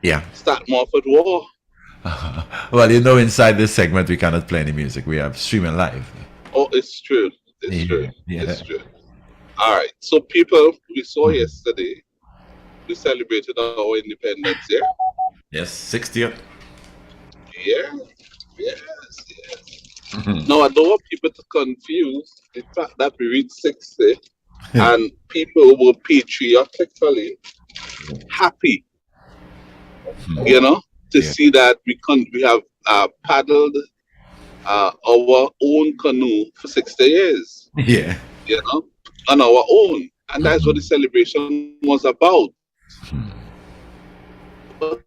Yeah. start off with war. Well, inside this segment, we cannot play any music. We have streaming live. Oh, it's true. It's true. Yeah. Yeah. It's true. All right. So, people, we saw Mhm. yesterday, we celebrated our independence. Yeah. Yes, 60th. Yeah. Yes. Yes. Mhm. Now, I don't want people to confuse the fact that we reached 60 and people were patriotically happy, to Yeah. see that we have paddled our own canoe for 60 years, Yeah. on our own. And that's what the Mhm. celebration was about. Hmm. But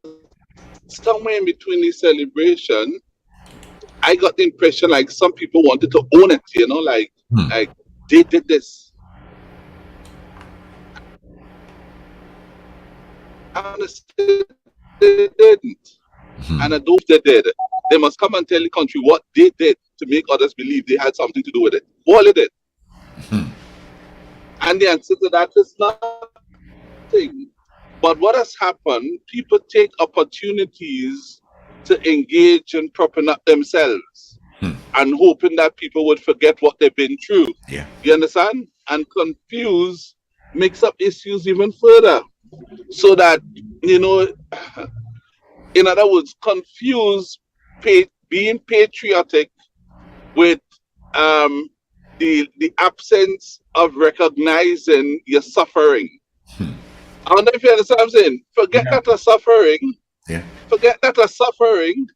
somewhere in between the celebration, I got the impression like some people wanted to own it, Hmm. like they did this. Honestly, they didn't. Hmm. And I don't they did. They must come and tell the country what they did to make others believe they had something to do with it. All they did. Hmm. And the answer to that is nothing. But what has happened, people take opportunities to engage in propping up themselves Hmm. and hoping that people would forget what they've been through. Yeah. You understand? And confuse, mix up issues even further. So that, you know, in other words, confuse being patriotic with um, the absence of recognizing your suffering. Hmm. I don't know if you understand what I'm saying. Forget Yeah. that a suffering. Yeah. Forget that a suffering.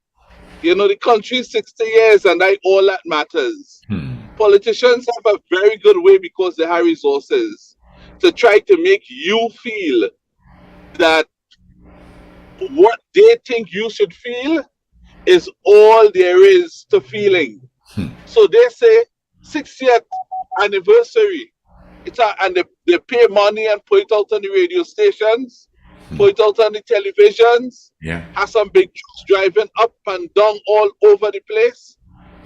The country is 60 years and all that matters. Hmm. Politicians have a very good way because they have resources to try to make you feel that what they think you should feel is all there is to feeling. Hmm. So they say 60th anniversary. And they pay money and put it out on the radio stations, Hmm. put it out on the televisions, Yeah. have some big trucks driving up and down all over the place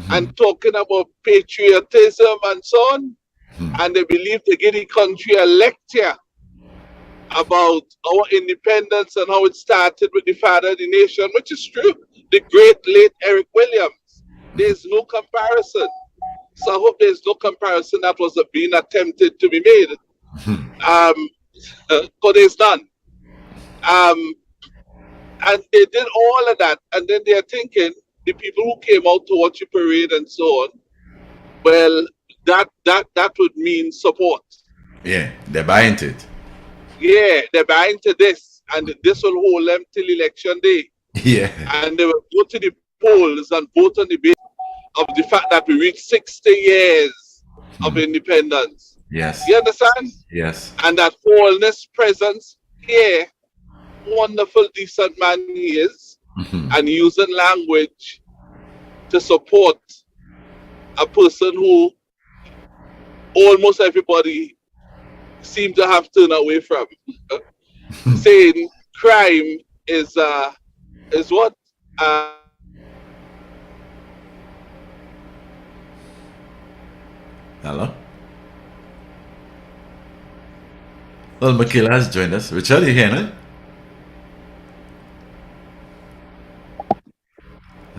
Hmm. and talking about patriotism and so on. Hmm. And they believe they give the country a lecture about our independence and how it started with the father of the nation, which is true, the great late Eric Williams. There's no comparison. So I hope there's no comparison that was being attempted to be made. Hmm. Because there's none. And they did all of that. And then they're thinking, the people who came out to watch the parade and so on, well, that would mean support. Yeah. They're buying it. Yeah, they're buying to this, and this will hold them till election day. Yeah. And they will go to the polls and vote on the basis of the fact that we reached 60 years of Hmm. independence. Yes. You understand? Yes. And that Holness presence here, wonderful, decent man he is, Hmm. and using language to support a person who almost everybody seem to have turned away from, saying crime is what Hello. Well, Mickela has joined us. Richard, you hearing it?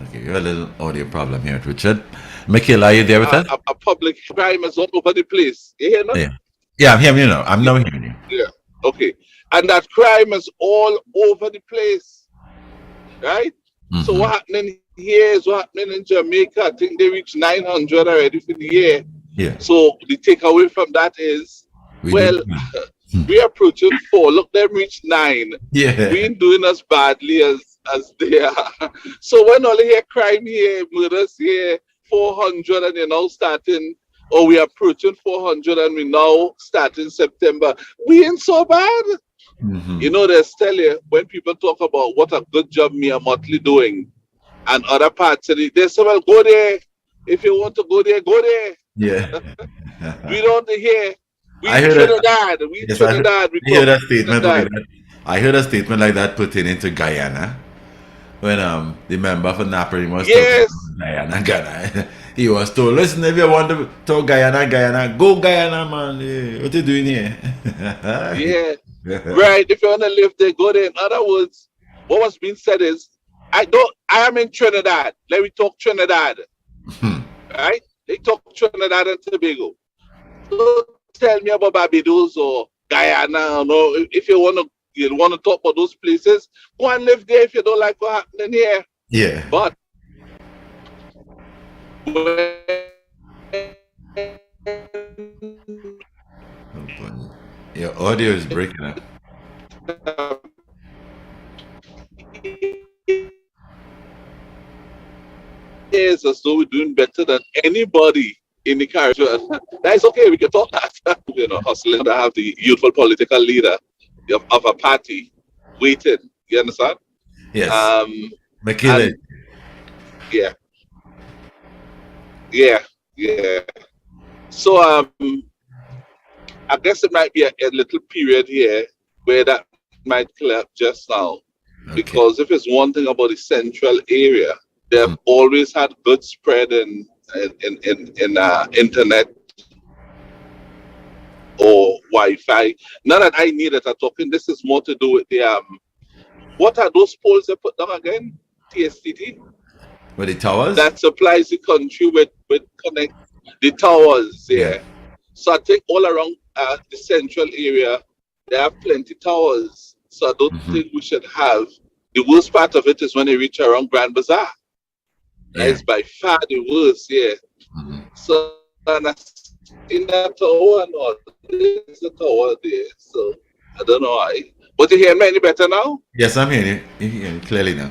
Okay, we have a little audio problem here, Richard. Mickela, are you there with us? a public crime is all over the place. You hear no? Yeah. Yeah, I'm hearing you now. I'm Yeah, now hearing you. yeah. Okay. And that crime is all over the place, right? So Hmm. what happening here is what happening in Jamaica. I think they reached 900 already for the year. Yeah. So the takeaway from that is, We well, do. we are approaching 4. Look, them reach 9. Yeah. We ain't doing as badly as they are. So when all hear crime here, murders here, 400, and you're now starting, or we are approaching 400, and we now starting September. We ain't so bad. Hmm. They tell you when people talk about what a good job me and Motley doing and other parts of it, they say, well, go there. If you want to go there, go there. Yeah. We don't hear. I We heard it. Trinidad. We Yes, Trinidad. We heard come a from statement like Trinidad. that. I heard a statement like that pertaining to Guyana when the member for Napoli was talking Yes. about Guyana, Ghana. He was told, listen, if you want to talk Guyana, go Guyana, man. What you doing here? Yeah. Right. If you want to live there, go there. In other words, what was being said is, I am in Trinidad. Let me talk Trinidad. Right? They talk Trinidad and Tobago. Don't tell me about Barbados or Guyana. No, if you want to talk about those places, go and live there if you don't like what's happening here. Yeah. But your audio is breaking up. Is as though we're doing better than anybody in the Caribbean. That's okay, we can talk that. Hustling to have the youthful political leader of a party waiting. You understand? Yes. Mickela. Yeah. So I guess it might be a little period here where that might clear up just now. Okay. Because if it's one thing about the central area, they've always had good spread in internet or Wi-Fi. Not that I need it. I'm talking. This is more to do with the what are those poles they put down again? TSTT. With the towers. That supplies the country with connect the towers. Yeah. So I think all around the central area, they have plenty towers. So I don't think we should have. The worst part of it is when they reach around Grand Bazaar. That is by far the worst, So, and I seen that tower and all. There's a tower there, so I don't know why. But you hear me any better now? Yes, I'm hearing you. You hear me clearly now.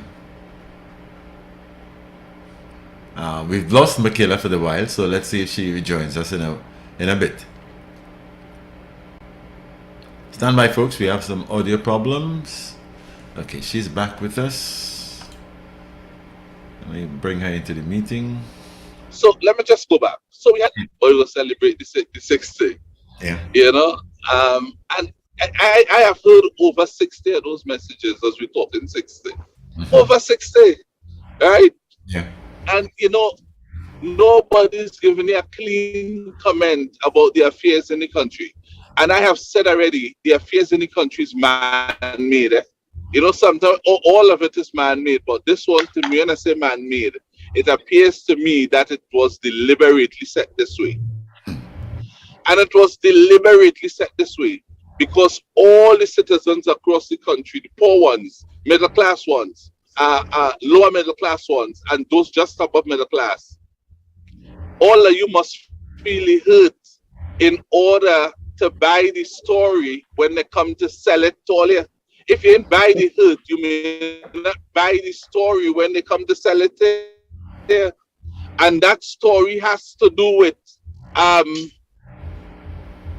We've lost Mickela for the while, so let's see if she rejoins us in a bit. Stand by, folks. We have some audio problems. Okay, she's back with us. Let me bring her into the meeting. So let me just go back. So we will celebrate the 60. Yeah. And I have heard over 60 of those messages as we talk in 60. Over 60, right? Yeah. And nobody's giving a clean comment about the affairs in the country. And I have said already, the affairs in the country is man-made. Sometimes all of it is man-made, but this one, to me, when I say man-made, it appears to me that it was deliberately set this way. And it was deliberately set this way because all the citizens across the country, the poor ones, middle class ones, lower middle class ones, and those just above middle class, all of you must feel hurt in order to buy the story when they come to sell it to all you. If you didn't buy the hurt, you may not buy the story when they come to sell it there. And that story has to do with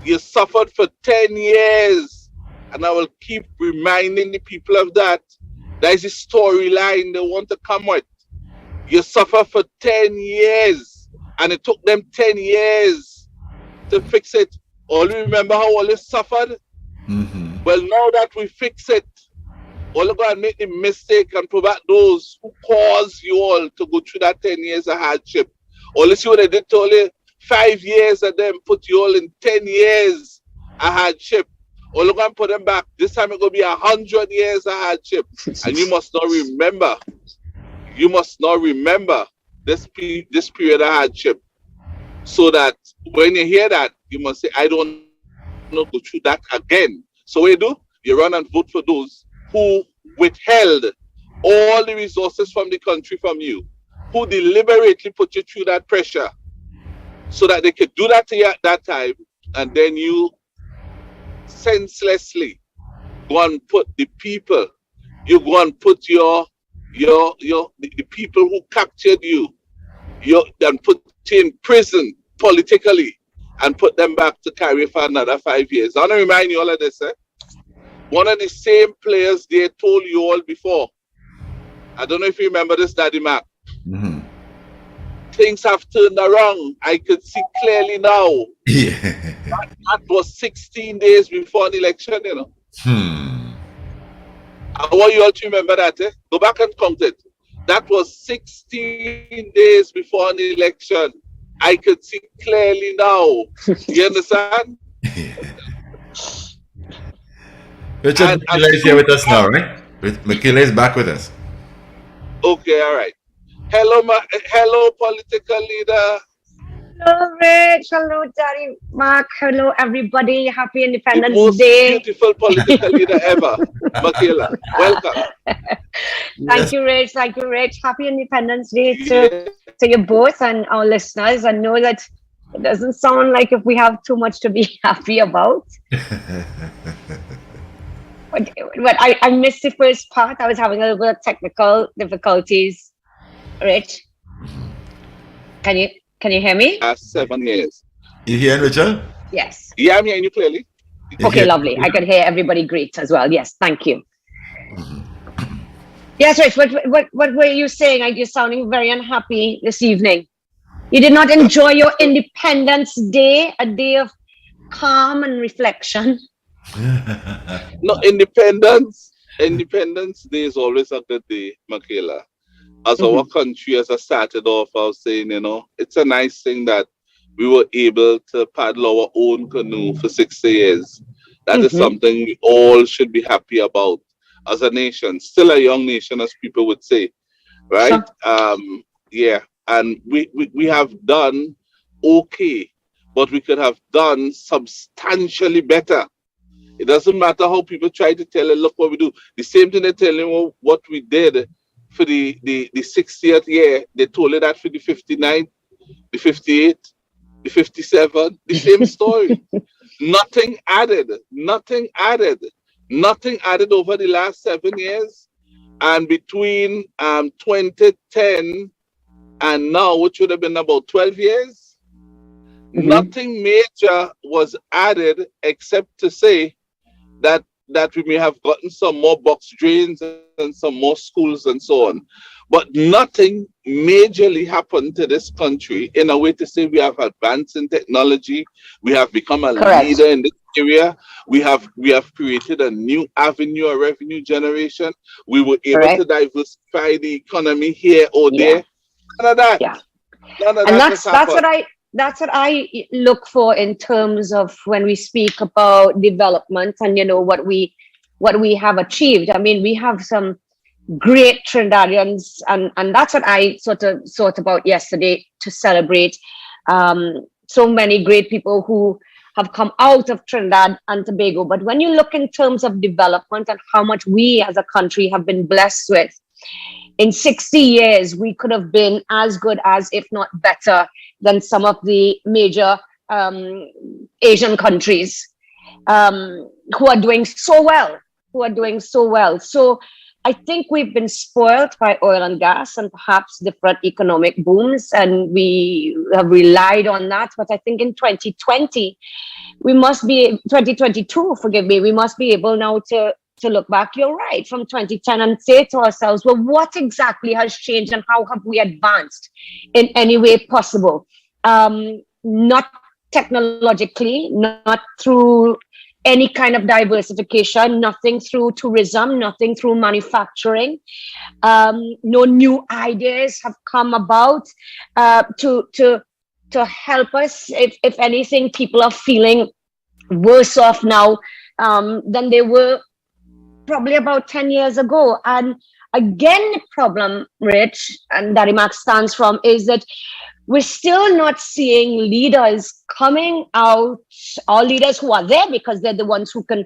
you suffered for 10 years. And I will keep reminding the people of that. That is a storyline they want to come with. You suffer for 10 years. And it took them 10 years to fix it. All you remember how all this suffered? Well, now that we fix it, all you go and make the mistake and provide those who caused you all to go through that 10 years of hardship. All you see what they did to only 5 years and then put you all in 10 years of hardship. All you go and put them back. This time it's going to be 100 years of hardship. And you must not remember this period of hardship. So that when you hear that, you must say, I don't want to go through that again. So what you do? You run and vote for those who withheld all the resources from the country from you, who deliberately put you through that pressure so that they could do that to you at that time, and then you senselessly go and put the people, you go and put the people who captured you, and put you in prison politically and put them back to carry for another 5 years. I want to remind you all of this. One of the same players they told you all before. I don't know if you remember this, Daddy Mac. Things have turned around. I could see clearly now. Yeah. That was 16 days before the election, I want you all to remember that. Go back and count it. That was 16 days before the election. I could see clearly now. You understand? Richard Mickela is here with us now, right? Mickela is back with us. Okay, all right. Hello, political leader. Hello, Rich. Hello, Daddy Mark. Hello, everybody. Happy The Independence most Day. beautiful political leader ever, Mickela. Welcome. Thank you, Rich. Thank you, Rich. Happy Independence Day to you both and our listeners. I know that it doesn't sound like if we have too much to be happy about. But I missed the first part. I was having a little bit of technical difficulties. Rich, can you hear me? 7 years. You hear, Richard? Yes. Yeah, I'm hearing you clearly. Okay, lovely. I could hear everybody great as well. Yes, thank you. Yes, Rich, what were you saying? You're sounding very unhappy this evening. You did not enjoy your Independence Day, a day of calm and reflection. No, Independence Day is always a good day, Mickela. As our country, as I started off, I was saying, it's a nice thing that we were able to paddle our own canoe for 60 years. That is something we all should be happy about as a nation. Still a young nation, as people would say, right? Sure. Yeah, and we have done okay, but we could have done substantially better. It doesn't matter how people try to tell it, look what we do. The same thing they're telling you what we did for the 60th year. They told you that for the 59th, the 58th, the 57th, the same story. Nothing added over the last 7 years. And between 2010 and now, which would have been about 12 years, nothing major was added except to say that we may have gotten some more box drains and some more schools and so on. But nothing majorly happened to this country in a way to say we have advanced in technology, we have become a leader in this area, we have created a new avenue of revenue generation, we were able to diversify the economy here or there. None of that. Yeah. None of and that that's what I look for in terms of when we speak about development and what we have achieved. I mean, we have some great Trinidadians, and that's what I sort of thought about yesterday to celebrate so many great people who have come out of Trinidad and Tobago. But when you look in terms of development and how much we as a country have been blessed with, in 60 years, we could have been as good as, if not better, than some of the major Asian countries who are doing so well. So I think we've been spoiled by oil and gas and perhaps different economic booms, and we have relied on that. But I think in 2022, we must be able now to look back, you're right, from 2010 and say to ourselves, well, what exactly has changed and how have we advanced in any way possible? Not technologically, not through any kind of diversification, nothing through tourism, nothing through manufacturing. No new ideas have come about to help us. If anything, people are feeling worse off now than they were probably about 10 years ago. And again, the problem, Rich, and Daddy Max stands from, is that we're still not seeing leaders coming out, or leaders who are there because they're the ones who can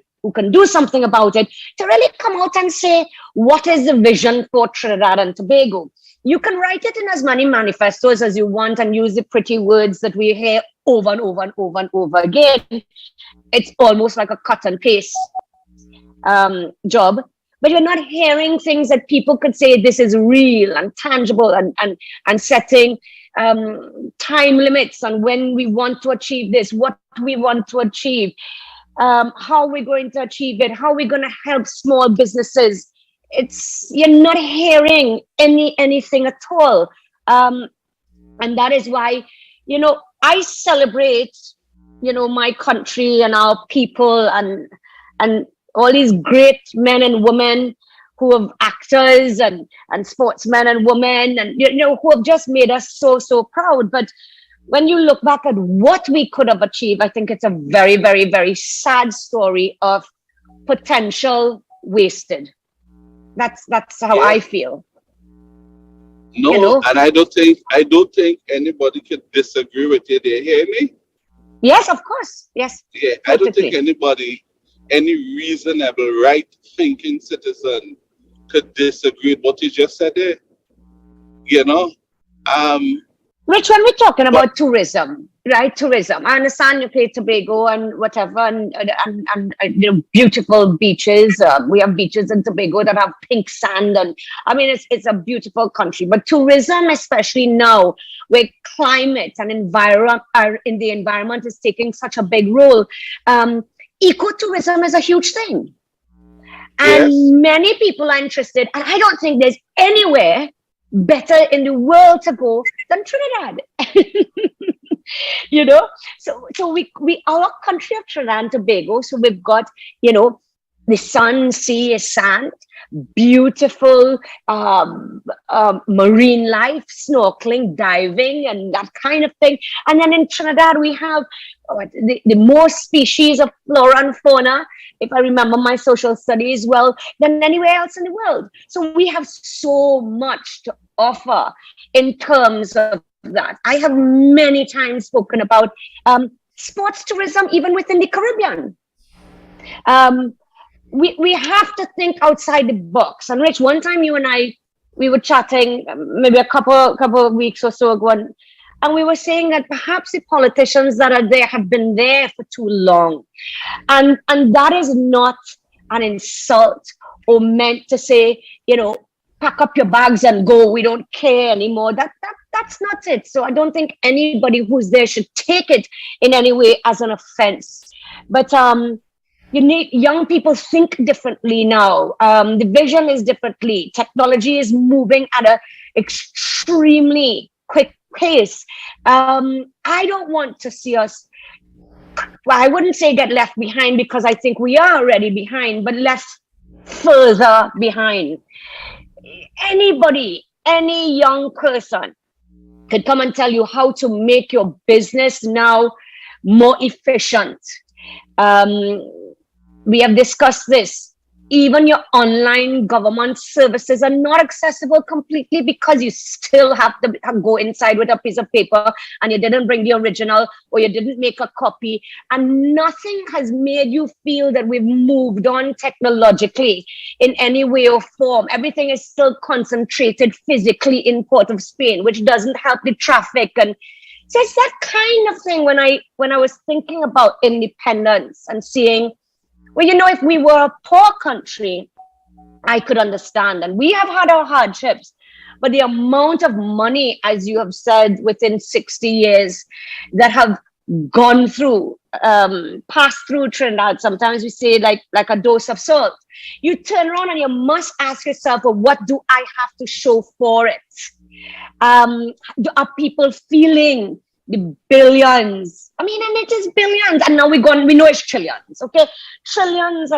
do something about it, to really come out and say, what is the vision for Trinidad and Tobago? You can write it in as many manifestos as you want and use the pretty words that we hear over and over and over and over again. It's almost like a cut and paste job, but you're not hearing things that people could say this is real and tangible, and setting time limits on when we want to achieve this, what we want to achieve, how we're going to achieve it, how we're going to help small businesses. You're not hearing anything at all, and that is why I celebrate my country and our people and all these great men and women who are actors and sportsmen and women, and who have just made us so proud. But when you look back at what we could have achieved, I think it's a very, very, very sad story of potential wasted. That's how Yeah. I feel. No, You know? and I don't think anybody can disagree with you. Do you hear me? Yes, of course. Yes, Yeah, I don't think perfectly. any reasonable, right-thinking citizen could disagree with what you just said there. You know, um, Rich, when we're talking but about tourism, right? Tourism. I understand you play Tobago and whatever, beautiful beaches. We have beaches in Tobago that have pink sand, and I mean it's a beautiful country. But tourism, especially now, where climate and environment are in the environment is taking such a big role. Ecotourism is a huge thing, yes, and many people are interested. And I don't think there's anywhere better in the world to go than Trinidad. you know so we our country of Trinidad and Tobago, so we've got, the sun, sea, sand, beautiful marine life, snorkeling, diving, and that kind of thing. And then in Trinidad we have the most species of flora and fauna, if I remember my social studies well, than anywhere else in the world. So we have so much to offer in terms of that. I have many times spoken about sports tourism, even within the Caribbean. We have to think outside the box. And Rich, one time you and I, we were chatting maybe a couple of weeks or so ago, and we were saying that perhaps the politicians that are there have been there for too long. And that is not an insult or meant to say, pack up your bags and go, we don't care anymore. That's not it. So I don't think anybody who's there should take it in any way as an offense. But young people think differently now. The vision is differently. Technology is moving at an extremely quick pace. I don't want to see us, well, I wouldn't say get left behind, because I think we are already behind, but left further behind. Anybody, any young person could come and tell you how to make your business now more efficient. We have discussed this. Even your online government services are not accessible completely, because you still have to go inside with a piece of paper and you didn't bring the original, or you didn't make a copy. And nothing has made you feel that we've moved on technologically in any way or form. Everything is still concentrated physically in Port of Spain, which doesn't help the traffic. And so it's that kind of thing. When I was thinking about independence and seeing, well, if we were a poor country, I could understand. And we have had our hardships. But the amount of money, as you have said, within 60 years that have gone through, passed through Trinidad, sometimes we say like a dose of salt. You turn around and you must ask yourself, well, what do I have to show for it? Are people feeling the billions? I mean, and it is billions, and now we know it's trillions. Okay, trillions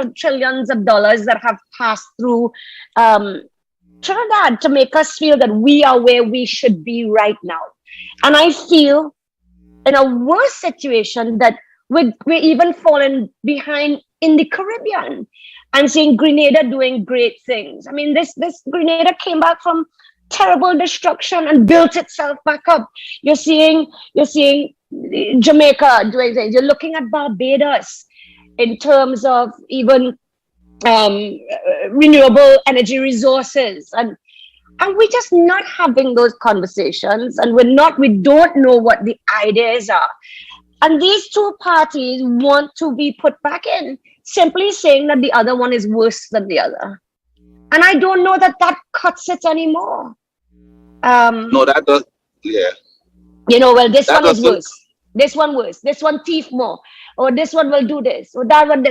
of dollars that have passed through Trinidad to make us feel that we are where we should be right now. And I feel in a worse situation that we're even falling behind in the Caribbean, and seeing Grenada doing great things. I mean, this Grenada came back from terrible destruction and built itself back up. You're seeing Jamaica doing things. You're looking at Barbados in terms of even renewable energy resources, and we're just not having those conversations, and we don't know what the ideas are. And these two parties want to be put back in, simply saying that the other one is worse than the other. And I don't know that cuts it anymore. No, that does. Yeah. Well, this That one is doesn't. worse. This one worse. This one thief more. Or this one will do this. Or that one.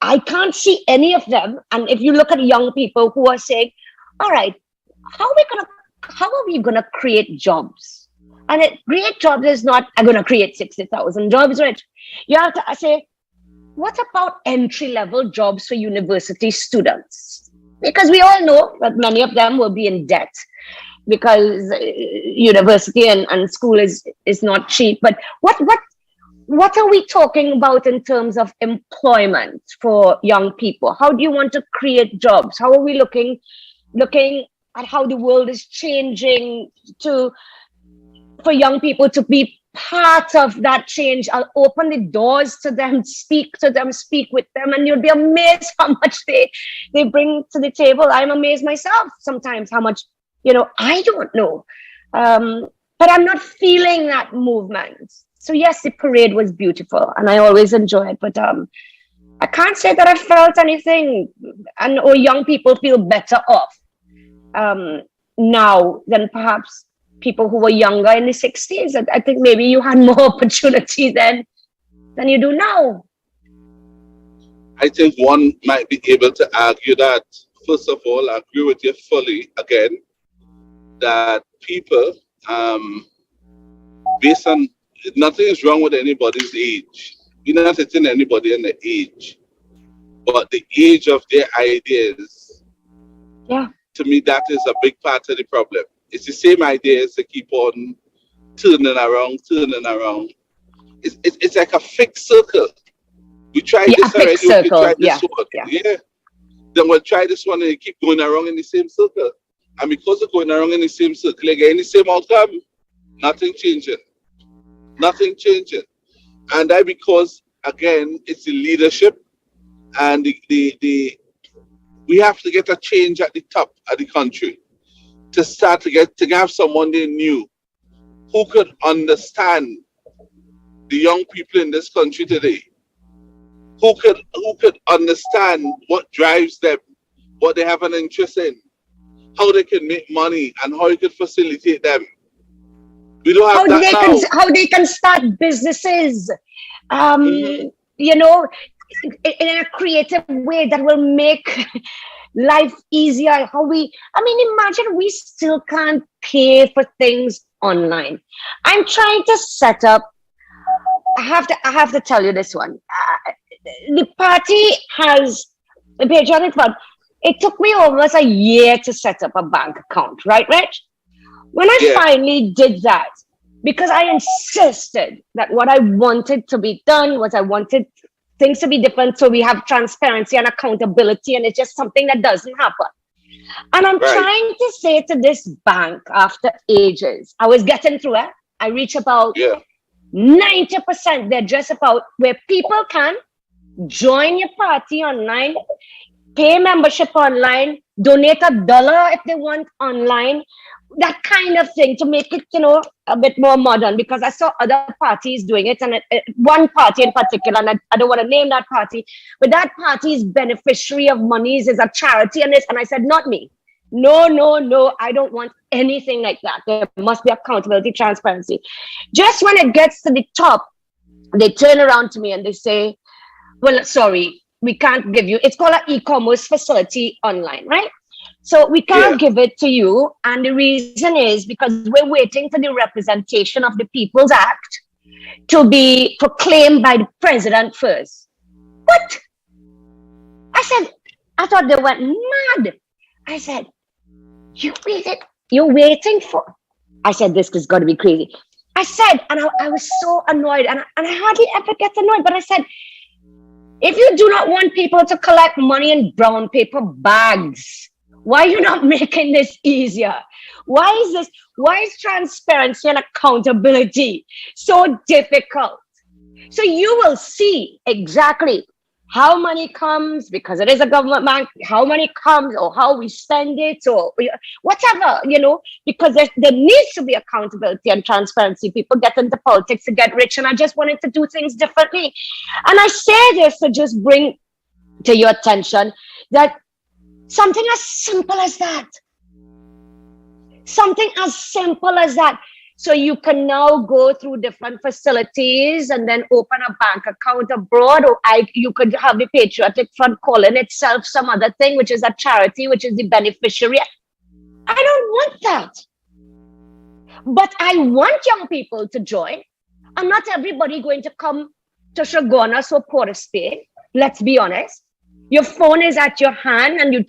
I can't see any of them. And if you look at young people who are saying, all right, how are we gonna create jobs? And create jobs is not, I'm gonna create 60,000 jobs, right? You have to say, what about entry-level jobs for university students? Because we all know that many of them will be in debt, because university and school is not cheap. But what what are we talking about in terms of employment for young people? How do you want to create jobs? How are we looking at how the world is changing for young people to be part of that change? I'll open the doors to them, speak with them, and you'll be amazed how much they bring to the table. I'm amazed myself sometimes how much, I don't know. But I'm not feeling that movement. So yes, the parade was beautiful and I always enjoy it, but I can't say that I felt anything or young people feel better off now than perhaps people who were younger in the 60s. I think maybe you had more opportunity then than you do now. I think one might be able to argue that, first of all, I agree with you fully again, that people, based on, nothing is wrong with anybody's age. We're not hitting anybody in the age, but the age of their ideas, to me, that is a big part of the problem. It's the same ideas that keep on turning around. It's like a fixed circle. We tried this already, we tried this one. Yeah. Then we'll try this one and keep going around in the same circle. And because of going around in the same circle, they're getting the same outcome. Nothing changing. And that because, again, it's the leadership and we have to get a change at the top of the country to start to have someone they knew who could understand the young people in this country today, who could understand what drives them, what they have an interest in, how they can make money, and how you could facilitate them. We don't have how they can start businesses, in a creative way that will make life easier. Imagine we still can't pay for things online. I'm trying to set up. I have to tell you this one. The party has the Patriotic Fund. It took me almost a year to set up a bank account, right, Rich? When I finally did that, because I insisted that what I wanted to be done was I wanted things to be different so we have transparency and accountability, and it's just something that doesn't happen. And I'm trying to say to this bank after ages, I was getting through it. I reach about 90%. They're just about where people can join your party online, pay membership online, donate $1 if they want online, that kind of thing to make it, a bit more modern, because I saw other parties doing it, and one party in particular, and I don't want to name that party, but that party's beneficiary of monies is a charity and I said, not me. No, I don't want anything like that. There must be accountability, transparency. Just when it gets to the top, they turn around to me and they say, well, sorry, we can't give you, it's called an e-commerce facility online, right? So we can't give it to you. And the reason is because we're waiting for the representation of the People's Act to be proclaimed by the president first. What? I thought they went mad. I said, you're waiting for? I said, this is going to be crazy. I said, and I was so annoyed, and I hardly ever get annoyed, but I said, if you do not want people to collect money in brown paper bags, why are you not making this easier? Why is transparency and accountability so difficult? So you will see exactly how money comes, because it is a government bank, how money comes or how we spend it or whatever, because there needs to be accountability and transparency. People get into politics to get rich, and I just wanted to do things differently. And I say this to just bring to your attention that something as simple as that. So you can now go through different facilities and then open a bank account abroad, or you could have the Patriotic Front calling itself some other thing, which is a charity, which is the beneficiary. I don't want that. But I want young people to join. And not everybody going to come to Shagona or Port of Spain. Let's be honest. Your phone is at your hand and you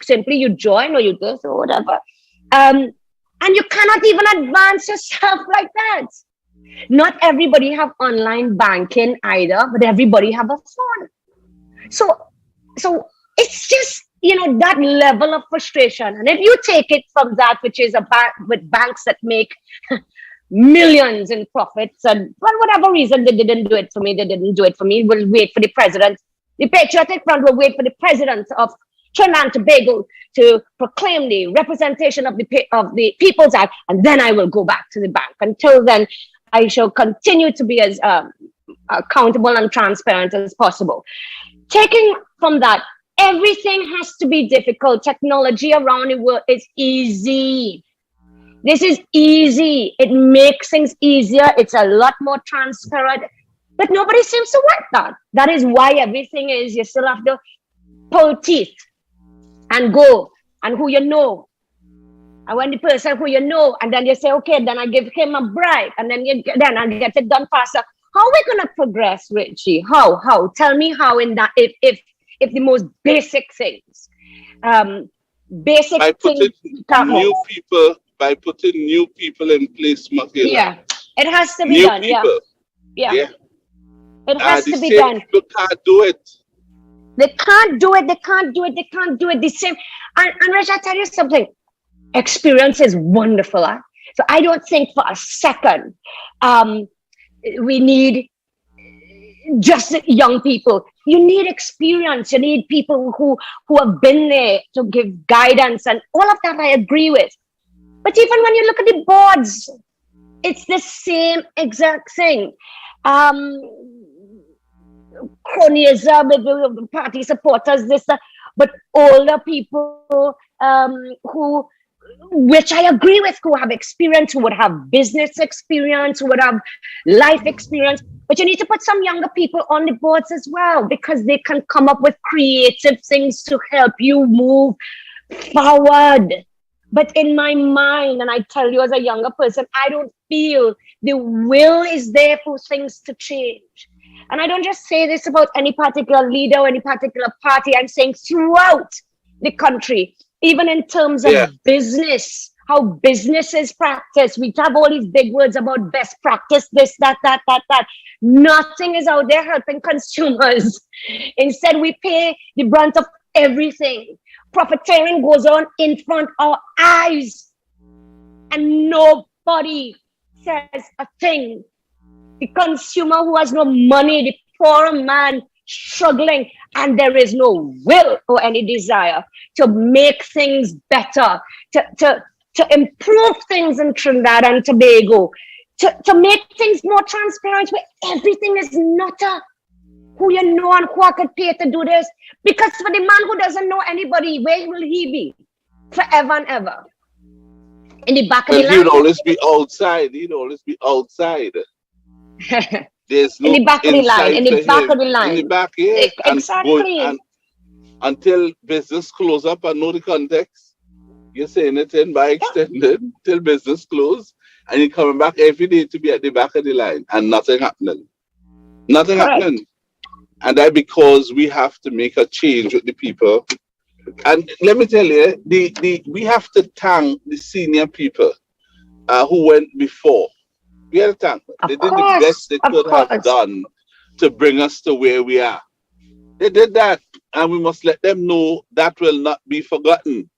join or you do or whatever. And you cannot even advance yourself like that. Not everybody have online banking either, but everybody have a phone. So it's just, that level of frustration. And if you take it from that, which is with banks that make millions in profits, and for whatever reason they didn't do it for me, we'll wait for the president. The Patriotic Front will wait for the president of Trinidad and Tobago to proclaim the representation of the People's Act, and then I will go back to the bank. Until then, I shall continue to be as accountable and transparent as possible. Taking from that, everything has to be difficult. Technology around the world is easy. This is easy. It makes things easier. It's a lot more transparent. But nobody seems to want that. That is why everything is, you still have to pull teeth and go, and who you know. And when the person who you know, and then you say, okay, then I give him a bribe, and then I get it done faster. How are we going to progress, Richie? How? Tell me how in that, if the most basic things, by putting new people in place, Mickela. Yeah, it has to be done. People. Yeah. It has to be same done. People can't do it. They can't do it. The same. And Rich, I tell you something. Experience is wonderful. Huh? So I don't think for a second we need just young people. You need experience. You need people who have been there to give guidance, and all of that I agree with. But even when you look at the boards, it's the same exact thing. Cronyism, party supporters, this, that, but older people which I agree with, who have experience, who would have business experience, who would have life experience. But you need to put some younger people on the boards as well, because they can come up with creative things to help you move forward. But in my mind, and I tell you as a younger person, I don't feel the will is there for things to change. And I don't just say this about any particular leader or any particular party. I'm saying throughout the country, even in terms of business, how business is practiced. We have all these big words about best practice, this, that. Nothing is out there helping consumers. Instead, we pay the brunt of everything. Profiteering goes on in front of our eyes, and nobody says a thing. The consumer who has no money, the poor man struggling, and there is no will or any desire to make things better, to improve things in Trinidad and Tobago, to make things more transparent, where everything is not who you know and who I could pay to do this. Because for the man who doesn't know anybody, where will he be forever and ever? In the back of the line. He'd always be outside. There's no in the back of the line. In the back of the line. In the back, yeah. Exactly. And until business close up and know the context, you're saying it in by extended till business close, and you're coming back every day to be at the back of the line and nothing happening. Nothing happening. And that because we have to make a change with the people. And let me tell you, we have to thank the senior people who went before. We have to thank them. They did the best they could have done to bring us to where we are. They did that, and we must let them know that will not be forgotten.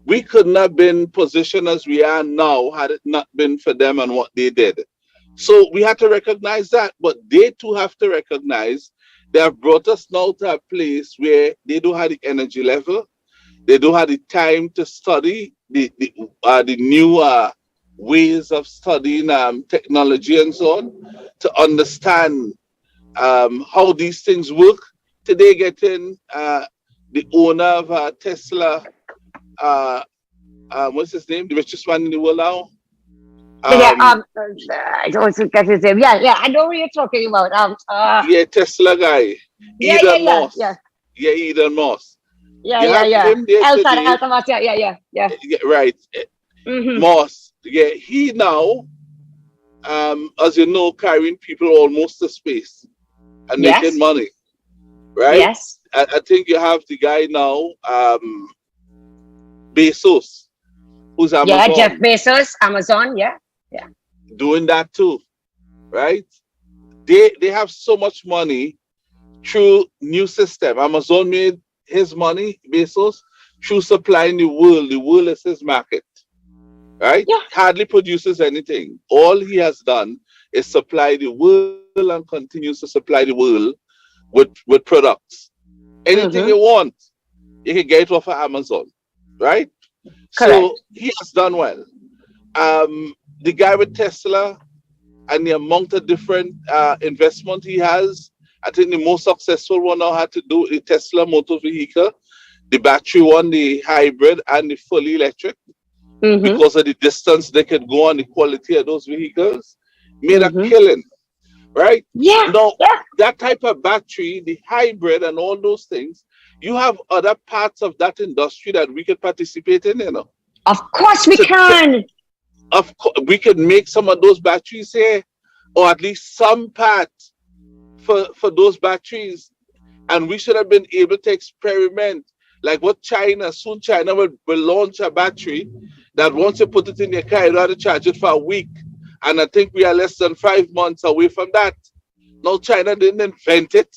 We could not have been positioned as we are now had it not been for them and what they did. So we have to recognize that, but they too have to recognize they have brought us now to a place where they don't have the energy level, they don't have the time to study the new ways of studying technology and so on, to understand how these things work. Today, getting the owner of Tesla, what's his name? The richest man in the world now. I don't get his name. Yeah, I know what you're talking about. Tesla guy. Elon Musk. Elon Musk. Elon Musk. Yeah. Right. Mm-hmm. Musk. Yeah, he now, as you know, carrying people almost to space and making money. Right? Yes. I think you have the guy now, Bezos, who's Amazon. Yeah, Jeff Bezos, Amazon, yeah. Doing that too. right? They have so much money through new system. Amazon made his money, Bezos, through supplying the world. The world is his market, right? Yeah. Hardly produces anything. All he has done is supply the world and continues to supply the world with products. Anything you Mm-hmm. want, you can get it off of Amazon, right? So Correct. he has done well. The guy with Tesla and the amount of different investment he has, I think the most successful one now had to do with the Tesla motor vehicle, the battery one, the hybrid, and the fully electric, Mm-hmm. because of the distance they could go and the quality of those vehicles, made a Mm-hmm. killing, right? Yeah. Now, Yeah. that type of battery, the hybrid, and all those things, you have other parts of that industry that we could participate in, you know. Of course we can. Of course, we could make some of those batteries here, or at least some part for those batteries, and we should have been able to experiment like what China. Soon China will launch a battery that once you put it in your car, you don't have to charge it for a week. And I think we are less than 5 months away from that. No, China didn't invent it.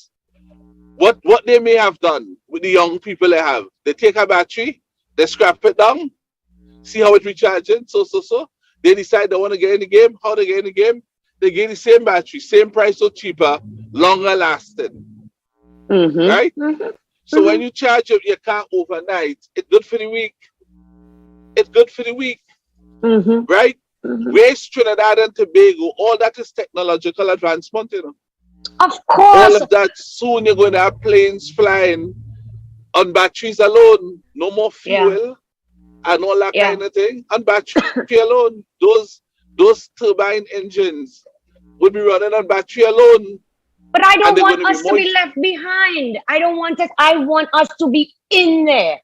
What they may have done with the young people they have, they take a battery, they scrap it down, see how it recharges, so. They decide they want to get in the game. How they get in the game? They get the same battery, same price or cheaper, longer lasting, Mm-hmm. right? Mm-hmm. So when you charge up your car overnight, it's good for the week. It's good for the week, Mm-hmm. right? Mm-hmm. Where's Trinidad and Tobago? All that is technological advancement, you know. Of All course. of that, soon you're going to have planes flying on batteries alone. No more Yeah. fuel and all that Yeah. kind of thing. On battery alone, those turbine engines would be running on battery alone, But I and don't they're going want to be us to more. be left behind. I don't want it. I want us to be in there.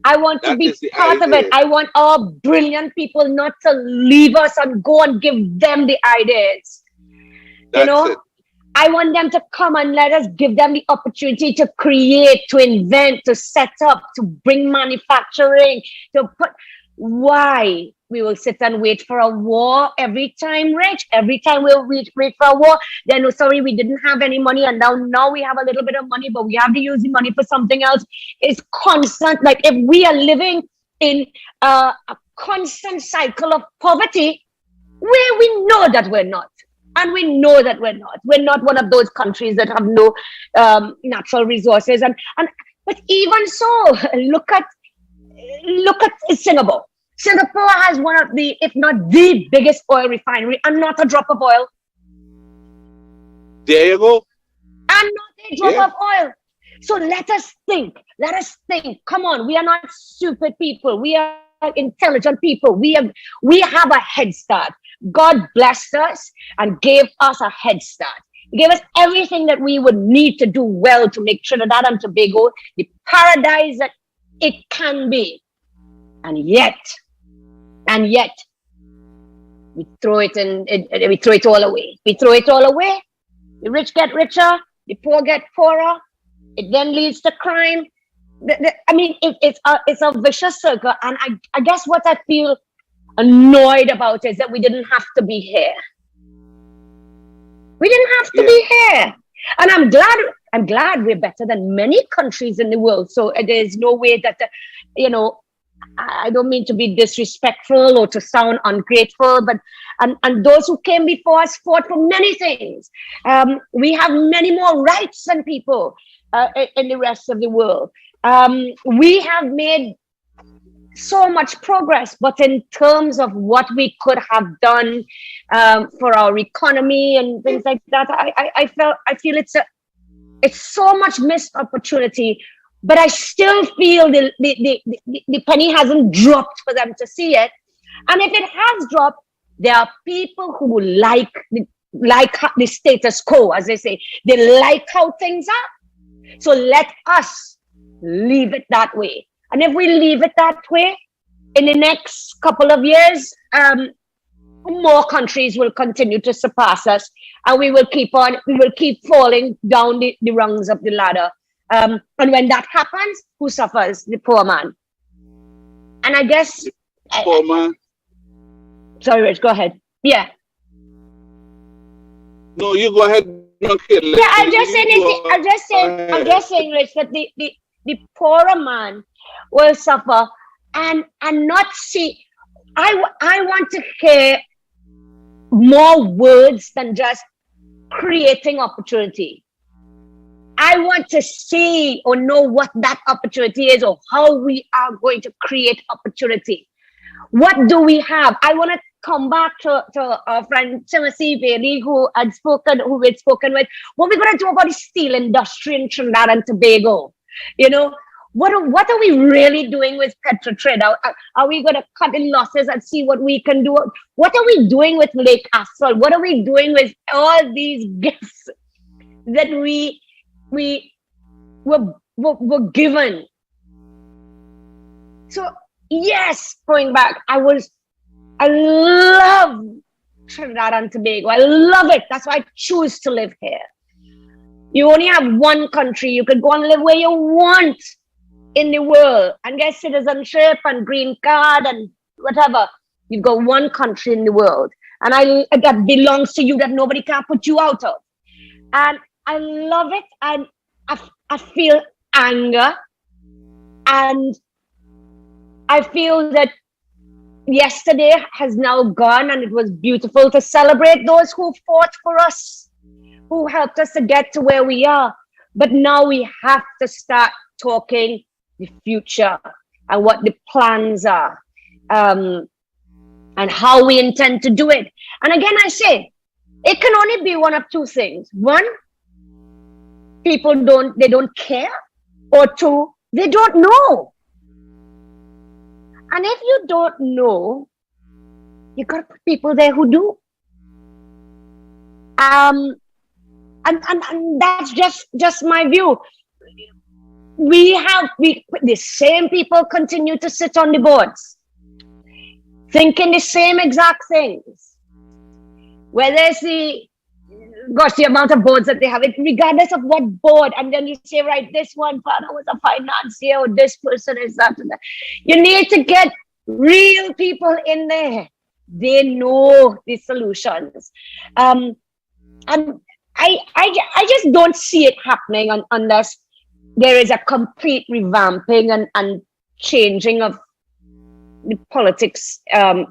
I want to That be is the part of it. idea. I want our brilliant people not to leave us and go and give them the ideas. You That's it. know, I want them to come and let us give them the opportunity to create, to invent, to set up, to bring manufacturing, to put. Why we will sit and wait for a war every time, Rich? Every time we'll wait for a war, then, oh, sorry, we didn't have any money, and now we have a little bit of money, but we have to use the money for something else. It's constant. Like, if we are living in a constant cycle of poverty, where we know that we're not. And we know that we're not. We're not one of those countries that have no natural resources. But even so, look at Singapore. Singapore has one of the, if not the biggest oil refinery, and not a drop of oil. There you go. And not a drop Yeah. of oil. So let us think. Let us think. Come on, we are not stupid people. We are intelligent people. We have a head start. God blessed us and gave us a head start. He gave us everything that we would need to do well to make Trinidad and Tobago the paradise that it can be. And yet, we throw it we throw it all away. We throw it all away. The rich get richer, the poor get poorer. It then leads to crime. I mean, it's a vicious circle. And I guess what I feel annoyed about is that we didn't have to be here. We didn't have to be here. And I'm glad we're better than many countries in the world. So there's no way that, I don't mean to be disrespectful or to sound ungrateful, but and those who came before us fought for many things. We have many more rights than people in the rest of the world. We have made so much progress, but in terms of what we could have done for our economy and things like that, I feel it's so much missed opportunity. But I still feel the penny hasn't dropped for them to see it. And if it has dropped, there are people who like the status quo, as they say. They like how things are. So let us leave it that way. And if we leave it that way, in the next couple of years, more countries will continue to surpass us, and we will keep falling down the rungs of the ladder. And when that happens, who suffers? The poor man. And I guess... Poor man. Sorry, Rich, go ahead. Yeah. No, you go ahead, Mickela. Yeah, I'm just saying, Rich, that the poorer man will suffer and not see. I want to hear more words than just creating opportunity. I want to see or know what that opportunity is, or how we are going to create opportunity. What do we have? I want to come back to our friend Timothy Bailey, who we'd spoken with. What are we going to do about the steel industry in Trinidad and Tobago? You know, what are we really doing with Petrotrade? Are we going to cut in losses and see what we can do? What are we doing with Lake Asphalt? What are we doing with all these gifts that we were given? So yes, going back, I love Trinidad and Tobago. I love it. That's why I choose to live here. You only have one country. You can go and live where you want in the world and get citizenship and green card and whatever. You've got one country in the world, and that belongs to you, that nobody can put you out of. And I love it. And I feel anger, and I feel that yesterday has now gone, and it was beautiful to celebrate those who fought for us, who helped us to get to where we are. But now we have to start talking the future and what the plans are, and how we intend to do it. And again, I say, it can only be one of two things. One, people don't care, or two, they don't know. And if you don't know, you got to put people there who do. And that's just my view. The same people continue to sit on the boards, thinking the same exact things. Whether it's the amount of boards that they have, regardless of what board, and then you say, right, this one partner was a financier, or this person is that and that. You need to get real people in there. They know the solutions. And I just don't see it happening unless there is a complete revamping and changing of the politics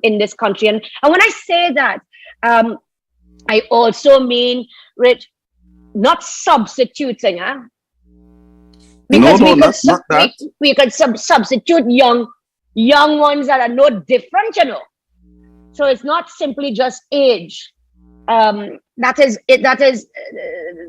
in this country. And when I say that, I also mean, Rich, not substituting, because we could substitute young ones that are no different, you know. So it's not simply just age. That is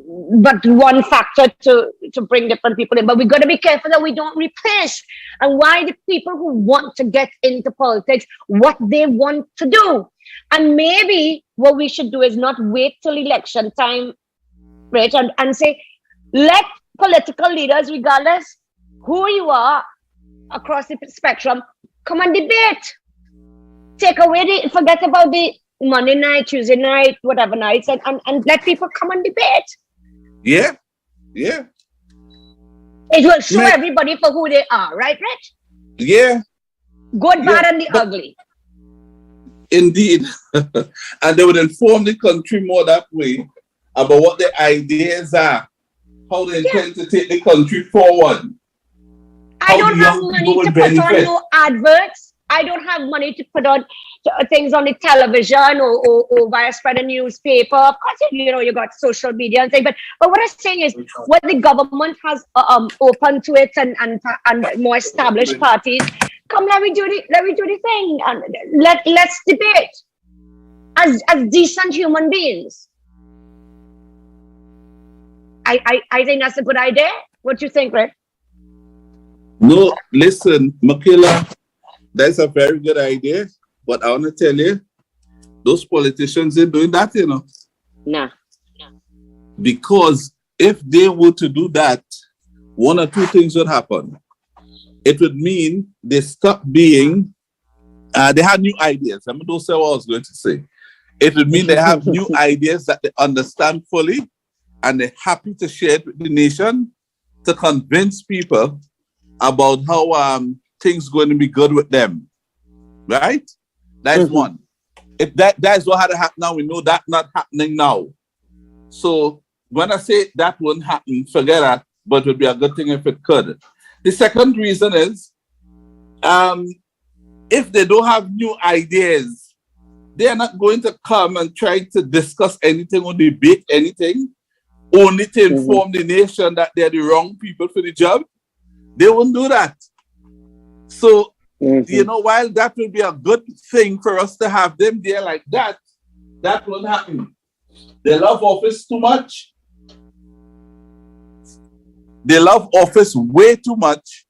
but one factor to bring different people in. But we got to be careful that we don't replace. And why the people who want to get into politics, what they want to do. And maybe what we should do is not wait till election time, Rich, and say, let political leaders, regardless who you are across the spectrum, come and debate. Forget about the Monday night, Tuesday night, whatever nights, and let people come and debate. Yeah. It will show everybody for who they are, right, Rich? Yeah. Good, bad, and the ugly. Indeed. And they would inform the country more that way about what the ideas are, how they intend to take the country forward. I don't have money to put on no adverts. I don't have money to put on things on the television or via spread a newspaper. Of course, you got social media and things. But what I'm saying is, what the government has open to it and more established parties, come, let me do the thing, and let's debate as decent human beings. I think that's a good idea. What do you think, Rick? No, listen, Mickela, that's a very good idea. But I want to tell you, those politicians ain't doing that, you know. Nah. Because if they were to do that, one or two things would happen. It would mean they stop being, they had new ideas. I'm going to say what I was going to say. It would mean they have new ideas that they understand fully, and they're happy to share it with the nation to convince people about how things going to be good with them. Right? That's one. If that's what had to happen now, we know that's not happening now. So when I say that won't happen, forget that, but it would be a good thing if it could. The second reason is, if they don't have new ideas, they are not going to come and try to discuss anything or debate anything, only to inform the nation that they're the wrong people for the job. They won't do that. So, while that will be a good thing for us to have them there like that, that won't happen. They love office too much. They love office way too much,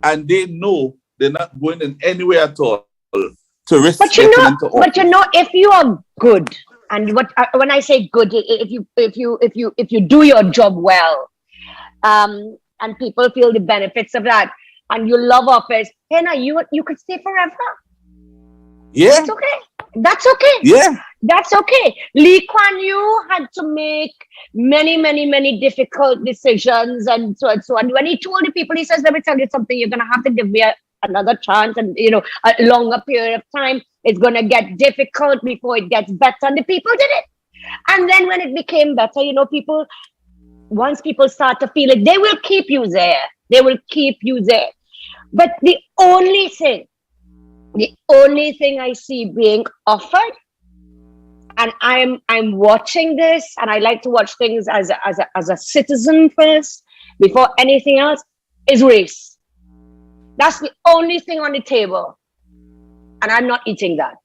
and they know they're not going in anywhere at all to risk getting into office. But if you are good, and when I say good, if you do your job well, and people feel the benefits of that, and you love office, you could stay forever. Yeah, that's okay. That's okay. Yeah, that's okay. Lee Kuan Yew had to make many difficult decisions, and so on. When he told the people, he says, "Let me tell you something. You're gonna have to give me another chance, and a longer period of time. It's gonna get difficult before it gets better." And the people did it. And then when it became better, once people start to feel it, they will keep you there. They will keep you there. But the only thing I see being offered, and I'm watching this, and I like to watch things as a citizen first before anything else, is race. That's the only thing on the table, and I'm not eating that.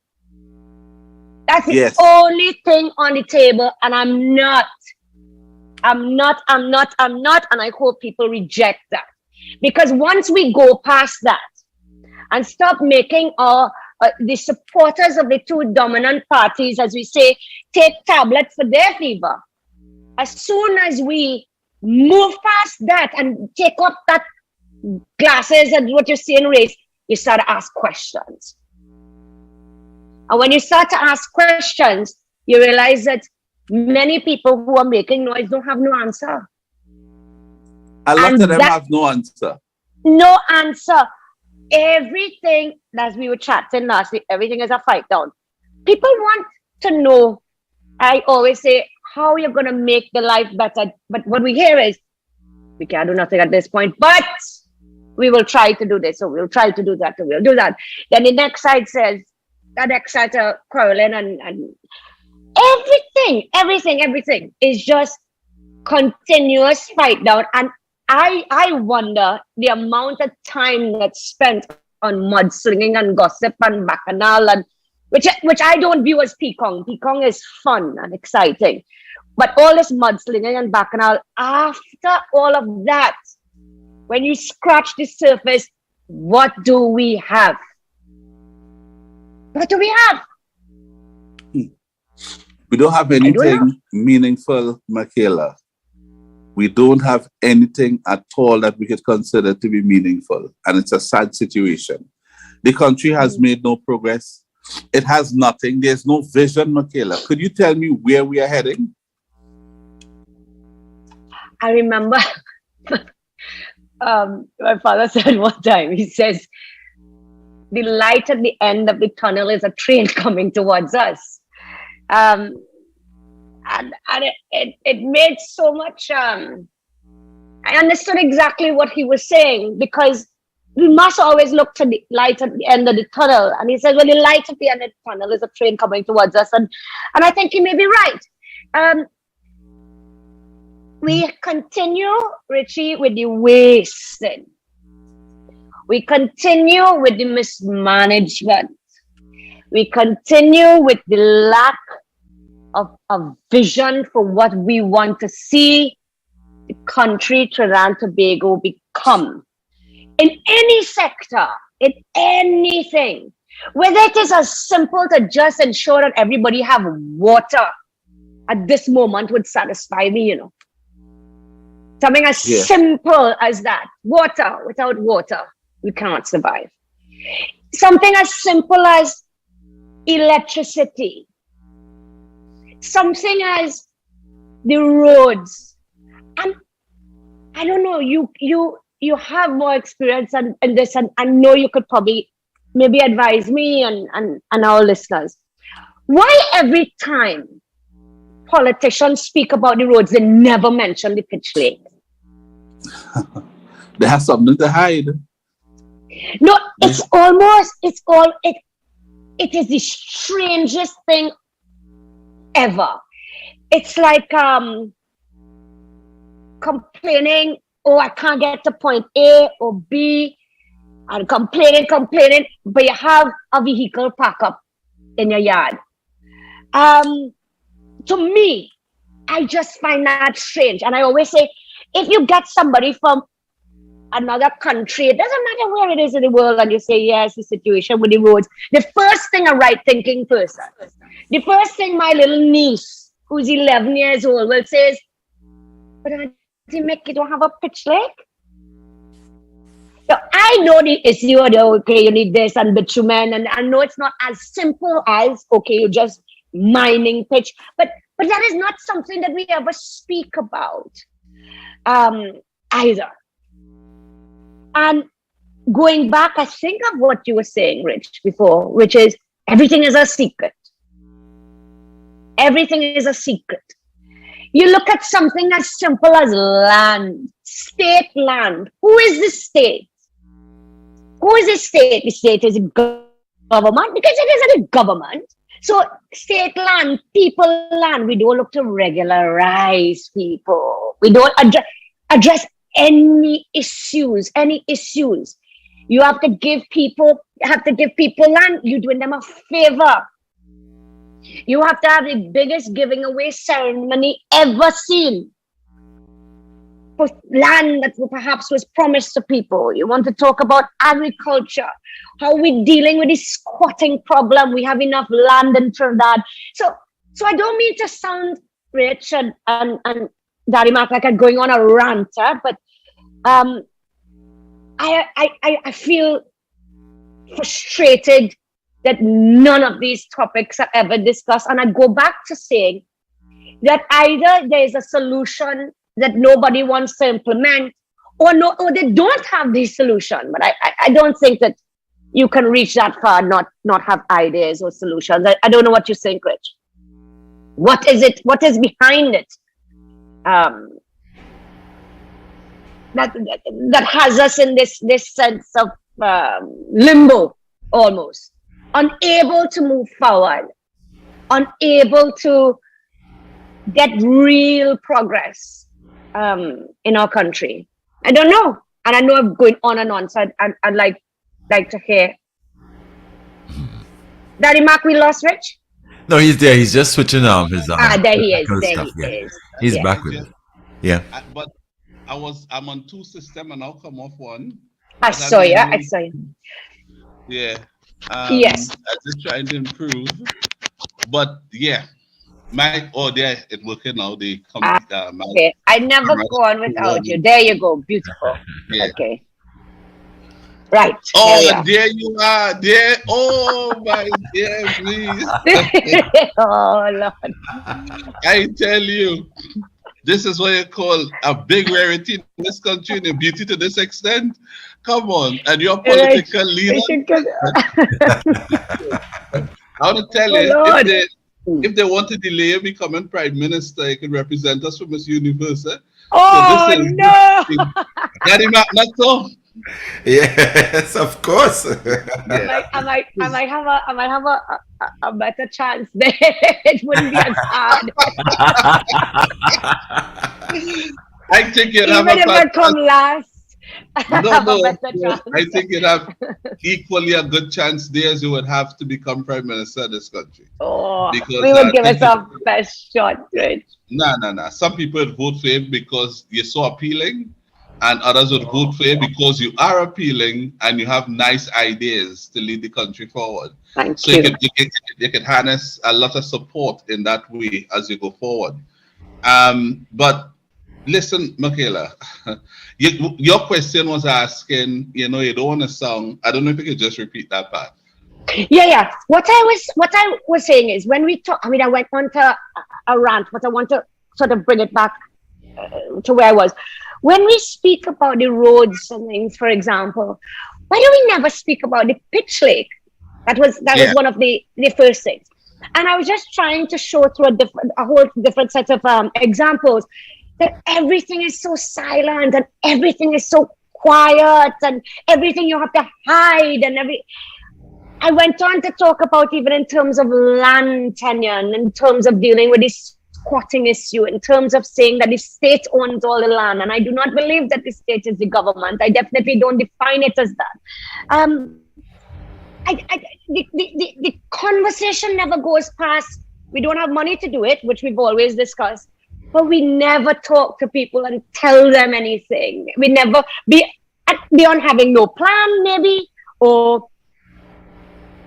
That's the only thing on the table, and I'm not, and I hope people reject that. Because once we go past that and stop making the supporters of the two dominant parties, as we say, take tablets for their fever, as soon as we move past that and take up that glasses and what you see in race, you start to ask questions. And when you start to ask questions, you realize that many people who are making noise don't have no answer. A lot of them have no answer. No answer. Everything, as we were chatting last week, everything is a fight down. People want to know, I always say, how you're going to make the life better. But what we hear is, we can't do nothing at this point, but we will try to do this, so we'll try to do that, so we'll do that. Then the next side says, the next side are quarreling, and everything is just continuous fight down. And I wonder the amount of time that's spent on mudslinging and gossip and bacchanal, and which I don't view as Pekong. Pekong is fun and exciting, but all this mudslinging and bacchanal, after all of that, when you scratch the surface, what do we have? What do we have? We don't have anything meaningful, Mickela. We don't have anything at all that we could consider to be meaningful. And it's a sad situation. The country has made no progress. It has nothing. There's no vision, Mickela. Could you tell me where we are heading? I remember my father said one time, he says, the light at the end of the tunnel is a train coming towards us. And it made so much, I understood exactly what he was saying, because we must always look to the light at the end of the tunnel. And he said, well, the light at the end of the tunnel is a train coming towards us. And I think he may be right. We continue, Richie, with the wasting. We continue with the mismanagement. We continue with the lack of a vision for what we want to see the country Trinidad and Tobago become. In any sector, in anything, whether it is as simple to just ensure that everybody have water at this moment would satisfy me, Something as simple as that. Water. Without water, we cannot survive. Something as simple as electricity. Something as the roads. And I don't know, you have more experience in this, and I know you could probably maybe advise me and our listeners. Why every time politicians speak about the roads, they never mention the pitch lake. They have something to hide. No, it is the strangest thing ever. It's like complaining, oh, I can't get to point A or B, and complaining, but you have a vehicle park up in your yard. To me, I just find that strange. And I always say, if you get somebody from another country, it doesn't matter where it is in the world, and you say, yes, the situation with the roads, the first thing a right-thinking person, the first thing my little niece, who's 11 years old, will say is, but Auntie Mick, you don't have a pitch lake? So I know the issue of, okay, you need this and bitumen, and I know it's not as simple as, okay, you're just mining pitch, but that is not something that we ever speak about either. And going back, I think of what you were saying, Rich, before, which is everything is a secret. Everything is a secret. You look at something as simple as land, state land. Who is the state? Who is the state? The state is a government because it is a government. So state land, people land, we don't look to regularize people. We don't address any issues. You have to give people land. You're doing them a favor. You have to have the biggest giving away ceremony ever seen for land that perhaps was promised to people. You want to talk about agriculture, how we're dealing with this squatting problem. We have enough land in Trinidad. So I don't mean to sound rich and Daddy Mark like I'm going on a rant, but I feel frustrated that none of these topics are ever discussed. And I go back to saying that either there is a solution that nobody wants to implement, or they don't have the solution. But I don't think that you can reach that far, not have ideas or solutions. I don't know what you think, Rich. What is it? What is behind it? That has us in this sense of limbo, almost unable to move forward, unable to get real progress in our country. I don't know, and I know I'm going on and on. So I'd like to hear. Daddy Mark, we lost Rich. No, he's there. He's just switching on his there he is. There he is. He's back with it. Yeah. But I'm on two systems and I'll come off one. I saw you. Yeah. Yes. I'm just trying to improve. But yeah, it's working now. Okay. I never go on without you. There you go. Beautiful. Yeah. Okay. Right. Oh, there you are. There. Oh my dear, please. Oh Lord. I tell you, this is what you call a big rarity in this country, and a beauty to this extent. Come on, and your political leader. I want to tell you, if they want to delay becoming prime minister, you can represent us from Miss Universe. Oh so this is no! Daddy Mac, not so. Yes, of course. Yeah. I might have a better chance there. It wouldn't be as hard. I think you'd have even if I come last. No. I think you'd have equally a good chance there as you would have to become prime minister of this country. Oh, because we would give us our best shot, right? No. Some people would vote for him because you're so appealing, and others would vote for you because you are appealing and you have nice ideas to lead the country forward. Thank you. You can harness a lot of support in that way as you go forward. But listen, Mickela, your question was asking, you don't want a song. I don't know if you could just repeat that part. Yeah. What I was saying is, when we talk, I went on to a rant, but I want to sort of bring it back to where I was. When we speak about the roads and things, for example, why do we never speak about the pitch lake? That was one of the first things. And I was just trying to show through a whole different set of examples that everything is so silent and everything is so quiet and everything you have to hide and I went on to talk about even in terms of land tenure and in terms of dealing with this squatting issue, in terms of saying that the state owns all the land. And I do not believe that the state is the government. I definitely don't define it as that. The conversation never goes past, we don't have money to do it, which we've always discussed, but we never talk to people and tell them anything. We never, beyond having no plan maybe, or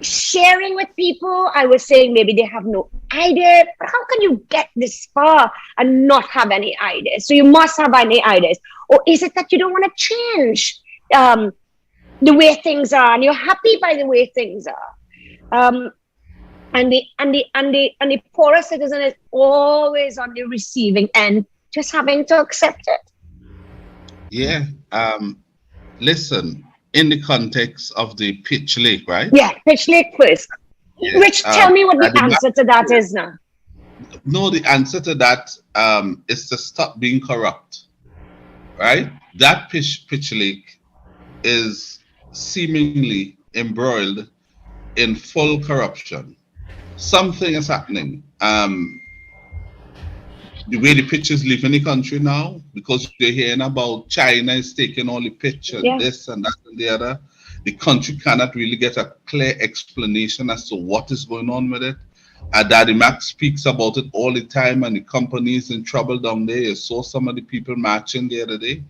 sharing with people. I was saying maybe they have no idea, but how can you get this far and not have any ideas? So you must have any ideas. Or is it that you don't want to change the way things are and you're happy by the way things are? And the poorer citizen is always on the receiving end, just having to accept it. Yeah. Listen, in the context of the Pitch Lake, right? Yeah, Pitch Lake first. Yeah. Rich, tell me what the answer to that is now. No, the answer to that is to stop being corrupt, right? That Pitch Lake is seemingly embroiled in full corruption. Something is happening. The way the pitch is leaving the country now, because you're hearing about China is taking all the pitch and this and that and the other, the country cannot really get a clear explanation as to what is going on with it. Daddy Mac speaks about it all the time, and the company is in trouble down there. You saw some of the people marching the other day.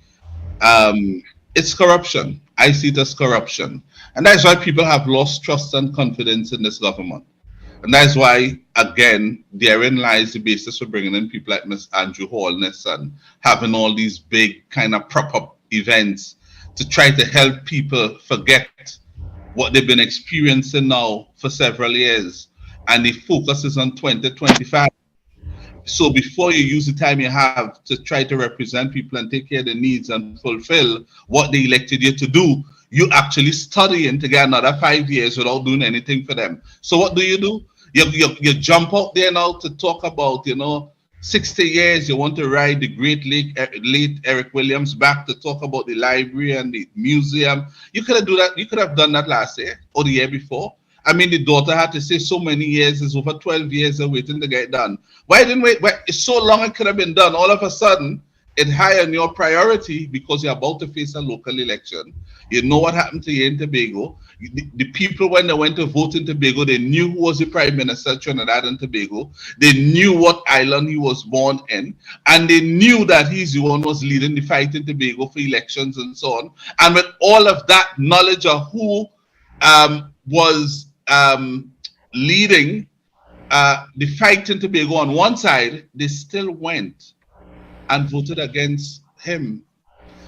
It's corruption. I see it as corruption. And that's why people have lost trust and confidence in this government. And that's why, again, therein lies the basis for bringing in people like Ms. Andrew Holness and having all these big kind of prop-up events to try to help people forget what they've been experiencing now for several years. And the focus is on 2025. So before you use the time you have to try to represent people and take care of their needs and fulfill what they elected you to do, you actually studying to get another 5 years without doing anything for them. So what do? You jump out there now to talk about, 60 years, you want to ride the great late Eric Williams back to talk about the library and the museum. You could have do that. You could have done that last year or the year before. I mean, the daughter had to say so many years, it's over 12 years they're waiting to get done. Why didn't wait? It's so long it could have been done. All of a sudden, it's high on your priority because you're about to face a local election. You know what happened to you in Tobago. The people, when they went to vote in Tobago, they knew who was the Prime Minister of Trinidad and Tobago. They knew what island he was born in. And they knew that he's the one who was leading the fight in Tobago for elections and so on. And with all of that knowledge of who was leading the fight in Tobago on one side, they still went and voted against him.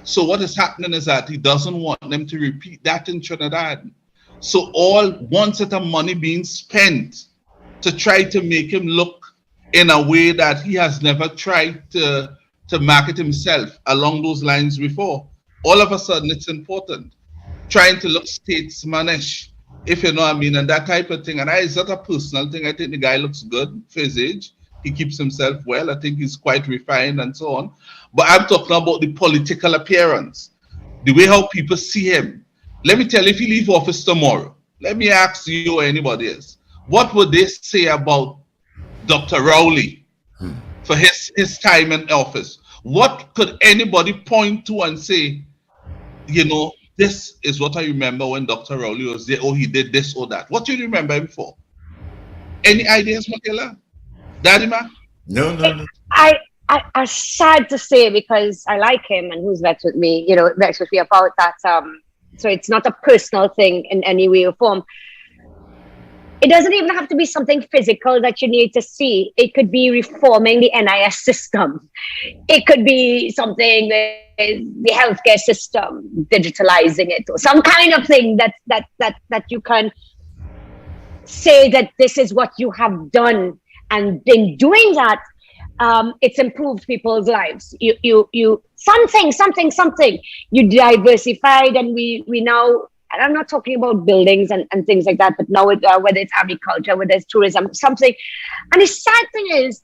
So what is happening is that he doesn't want them to repeat that in Trinidad. So one set of money being spent to try to make him look in a way that he has never tried to market himself along those lines before. All of a sudden, it's important. Trying to look statesmanish, if you know what I mean, and that type of thing. And it's not a personal thing. I think the guy looks good for his age. He keeps himself well. I think he's quite refined and so on. But I'm talking about the political appearance, the way how people see him. Let me tell you, if he leave office tomorrow, let me ask you or anybody else, what would they say about Dr. Rowley for his time in office? What could anybody point to and say, this is what I remember when Dr. Rowley was there, or he did this or that? What do you remember him for? Any ideas, Mickela? Daddy Ma? No. I sad to say, because I like him and who's vexed with me, vexed with me about that. So it's not a personal thing in any way or form. It doesn't even have to be something physical that you need to see. It could be reforming the NIS system. It could be something with the healthcare system, digitalizing it, or some kind of thing that you can say that this is what you have done. And in doing that, it's improved people's lives. You something. You diversified, and we now and I'm not talking about buildings and things like that, but now whether it's agriculture, whether it's tourism, something. And the sad thing is,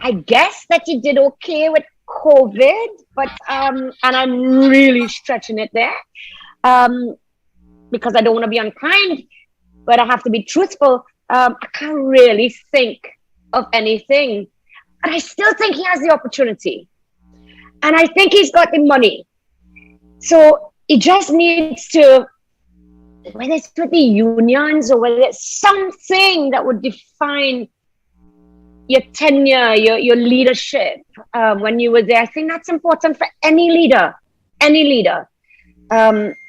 I guess that you did okay with COVID, but and I'm really stretching it there, because I don't want to be unkind, but I have to be truthful. I can't really think of anything, but I still think he has the opportunity, and I think he's got the money. So he just needs to, whether it's with the unions or whether it's something that would define your tenure, your leadership when you were there. I think that's important for any leader. And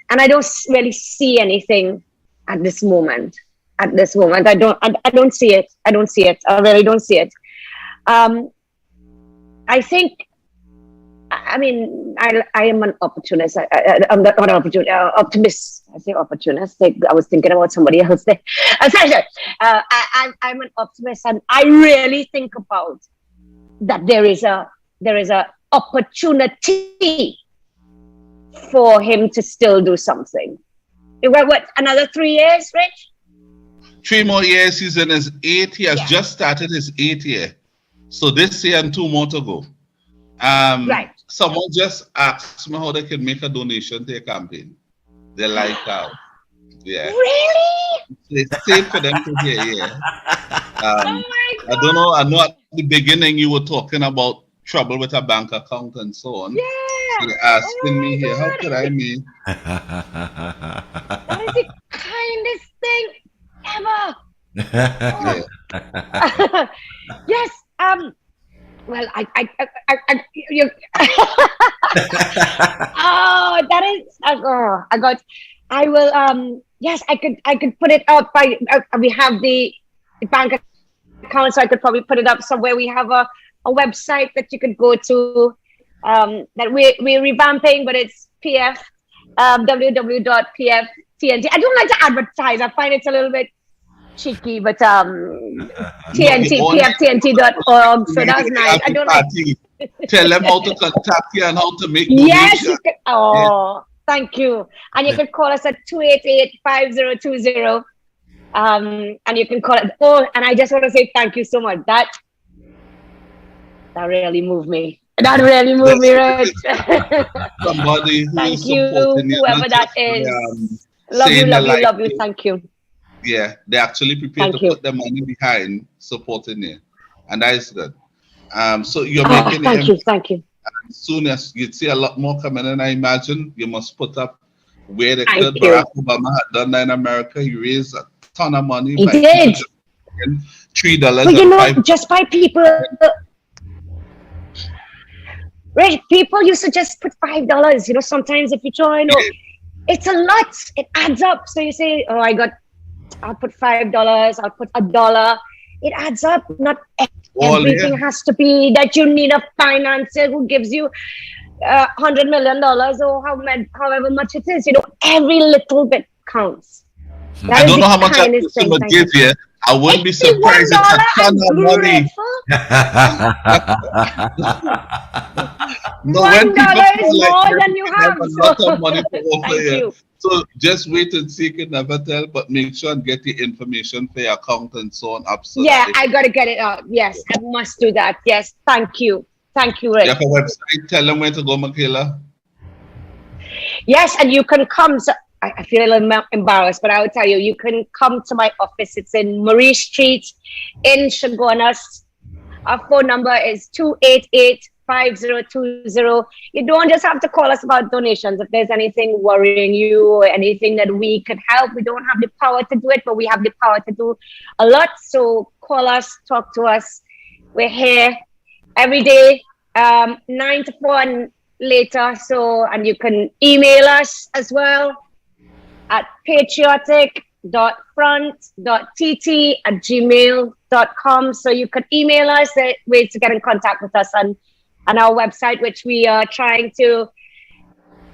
I don't really see anything at this moment. I don't see it. I really don't see it. I think, I mean, I am an opportunist. I'm not an optimist. I say opportunistic. I was thinking about somebody else there. I'm an optimist, and I really think about that there is a opportunity for him to still do something. What, another 3 years, Rich? 3 more years. He's in his 8th. He has just started his 8th year. So this year and 2 more to go. Right. Someone just asked me how they can make a donation to your campaign. They like how. Yeah. Really? It's safe for them to hear, yeah. Oh my God. I don't know. I know at the beginning you were talking about trouble with a bank account and so on. Yeah. So they're asking me here, how could I make? That is the kindest thing ever. Yeah. Yes. Well, you. Oh, that is. Oh, I will. Yes, I could put it up by. We have the bank account, so I could probably put it up somewhere. We have a website that you could go to. That we're revamping, but it's PF www.pftnt. I don't like to advertise. I find it's a little bit cheeky, but pftnt.org. So that's nice. I don't like. Tell them how to contact you and how to make donations. Yes, you can. Oh, thank you. And you can call us at 288-5020. And you can call it. Oh, and I just want to say thank you so much. That really moved me. That really moved me, Rich. Somebody who thank is you, supporting you, whoever that is. Love you. Thank you. Yeah, they're actually prepared to put their money behind supporting you, and that is good. So you're making. Thank you. As soon as you'd see a lot more coming in, I imagine you must put up where they could. Barack Obama had done that in America. He raised a ton of money. He did. $3. But you know, just by people. Right, people used to just put $5. You know, sometimes if you join, it's a lot. It adds up. So you say, "Oh, I'll put $5. I'll put $1." It adds up. Not everything has to be that you need a financier who gives you $100 million or however much it is. You know, every little bit counts. I don't know how much I would give you. I wouldn't be surprised. It's a ton of money. No, when people is more than you have. A lot of money to offer you. So just wait and see. You can never tell, but make sure and get the information for your account and so on up. So yeah, I got to get it out. Yes, I must do that. Yes, thank you. Thank you, Rick. You have a website. Tell them where to go, Mickela. Yes, and you can come. I feel a little embarrassed, but I will tell you, you can come to my office. It's in Marie Street in Chaguanas. Our phone number is 288-5020. You don't just have to call us about donations. If there's anything worrying you or anything that we could help, we don't have the power to do it, but we have the power to do a lot. So call us, talk to us. We're here every day, 9 to 4 and later. So, and you can email us as well at patriotic.front.tt@gmail.com. So you could email us, ways to get in contact with us on our website, which we are trying to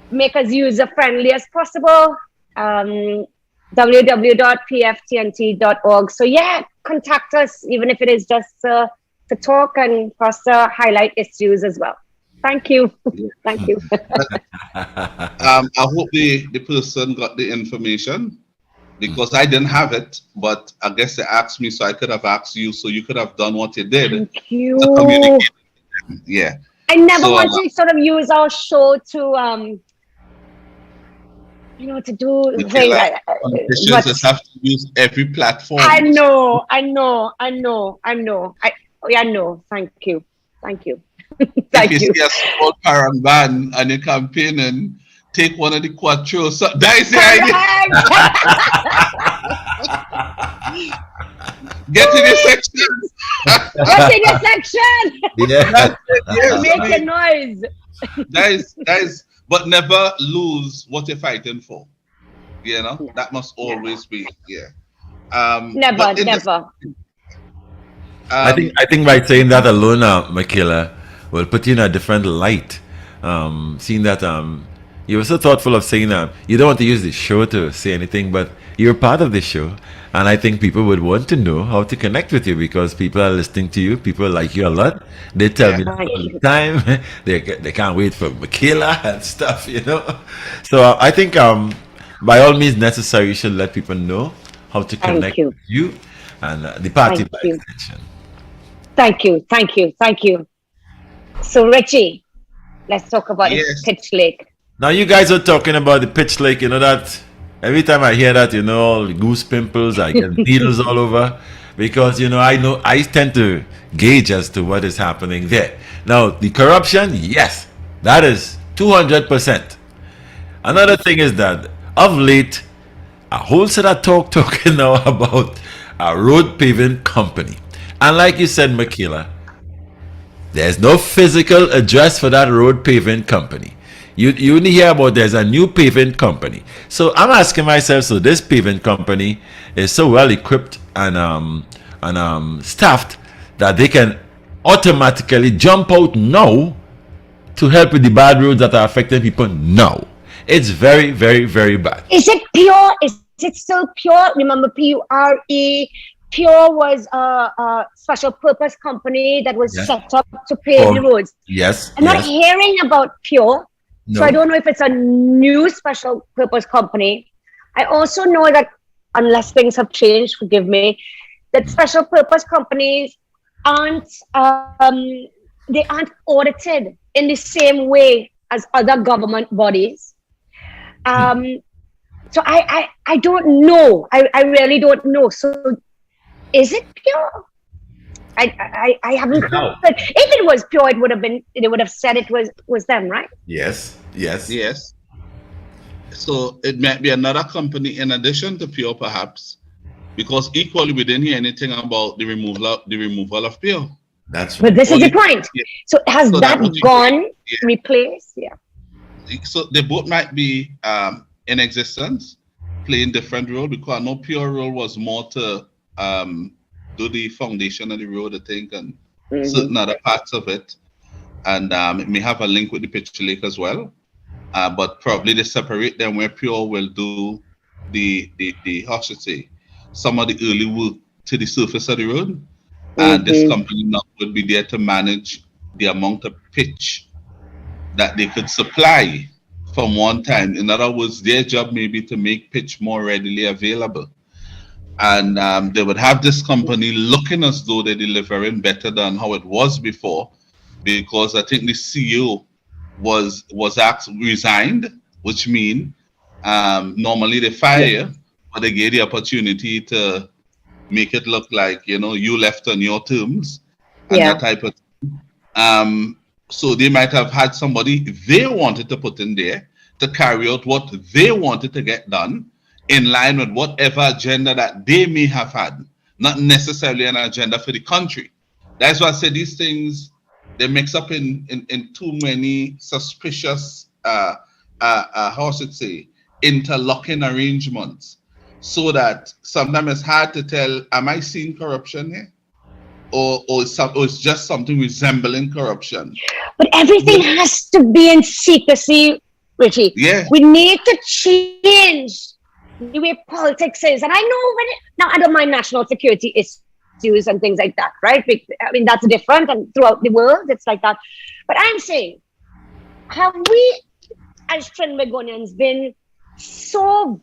make as user-friendly as possible, www.pftnt.org. So yeah, contact us, even if it is just to talk and for us to highlight issues as well. Thank you. Yeah. Thank you. I hope the person got the information because I didn't have it, but I guess they asked me, so I could have asked you, so you could have done what you did Thank to communicate. you. Yeah. I never So, want to sort of use our show to to do things. Mickela, politicians But just have to use every platform. I know. I know. Thank you. If Thank you you. see a small caravan and you're campaigning, take one of the quattro. So that is the idea. Get in the section. Get in the section. Yeah. That's it, yes. Make a noise. That is, but never lose what you're fighting for. You know, No, that must always be, yeah. Never, but in this- never. I think by saying that alone, Mickela, will put you in a different light. Seeing that you were so thoughtful of saying that you don't want to use the show to say anything, but you're part of the show, and I think people would want to know how to connect with you because people are listening to you. People like you a lot. They tell me that all the time. They can't wait for Mickela and stuff, you know. So I think by all means necessary, you should let people know how to connect you. with you and the party Thank by you. extension. Thank you. So Richie, let's talk about Yes. Pitch Lake. Now you guys are talking about the pitch lake, you know that every time I hear that, you know, all the goose pimples, I get needles all over because I tend to gauge as to what is happening there. Now the corruption, yes, that is 200%. Another thing is that of late, a whole set of talking now about a road paving company. And like you said, Mickela, there's no physical address for that road paving company. You only hear about there's a new paving company. So I'm asking myself, so this paving company is so well equipped and staffed that they can automatically jump out now to help with the bad roads that are affecting people now. It's very, very, very bad. Is it pure? Is it still pure? Remember PURE? Pure was a special purpose company that was Yes. set up to pave the roads. Yes. I'm not hearing about Pure, No. so I don't know if it's a new special purpose company. I also know that, unless things have changed, forgive me, that special purpose companies aren't audited in the same way as other government bodies. So I don't know. I really don't know. So is it Pure? I haven't heard. If it was Pure, they would have said it was them, right? Yes. Yes. So it might be another company in addition to Pure, perhaps, because equally we didn't hear anything about the removal of Pure. That's But this is the point. Yeah. So has So that that would be- gone, Yeah. replaced? Yeah. So they both might be in existence, playing different role, because I know Pure role was more to do the foundation of the road, I think, and certain other parts of it. And it may have a link with the Pitch Lake as well. But probably they separate them where Pure will do the how should I say, some of the early work to the surface of the road. And this company now would be there to manage the amount of pitch that they could supply from one time. In other words, their job may be to make pitch more readily available. And they would have this company looking as though they're delivering better than how it was before, because I think the CEO was resigned, which means normally they fire you, but they gave the opportunity to make it look like, you left on your terms and that type of thing. So they might have had somebody they wanted to put in there to carry out what they wanted to get done in line with whatever agenda that they may have had, not necessarily an agenda for the country. That's why I say these things, they mix up in too many suspicious, how should I say, interlocking arrangements, so that sometimes it's hard to tell, am I seeing corruption here? Or it's just something resembling corruption. But everything has to be in secrecy, Richie. Yeah. We need to change the way politics is. And I know now I don't mind national security issues and things like that, right? I mean, that's different, and throughout the world, it's like that. But I'm saying have we, as Trinbagonians, been so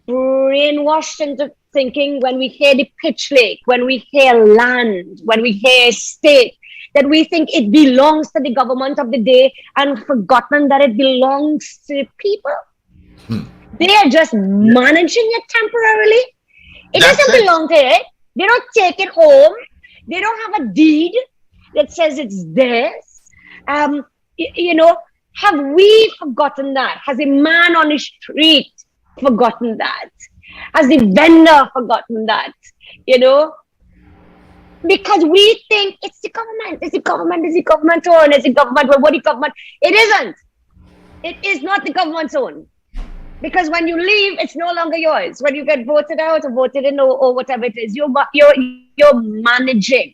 brainwashed into thinking when we hear the pitch lake, when we hear land, when we hear state, that we think it belongs to the government of the day and forgotten that it belongs to the people? They are just managing it temporarily. It doesn't belong to it. They don't take it home. They don't have a deed that says it's theirs. Have we forgotten that? Has a man on the street forgotten that? Has the vendor forgotten that? Because we think it's the government, it's the government own, it's the government, well, what the government? It isn't. It is not the government's own. Because when you leave, it's no longer yours. When you get voted out or voted in or whatever it is, you're managing.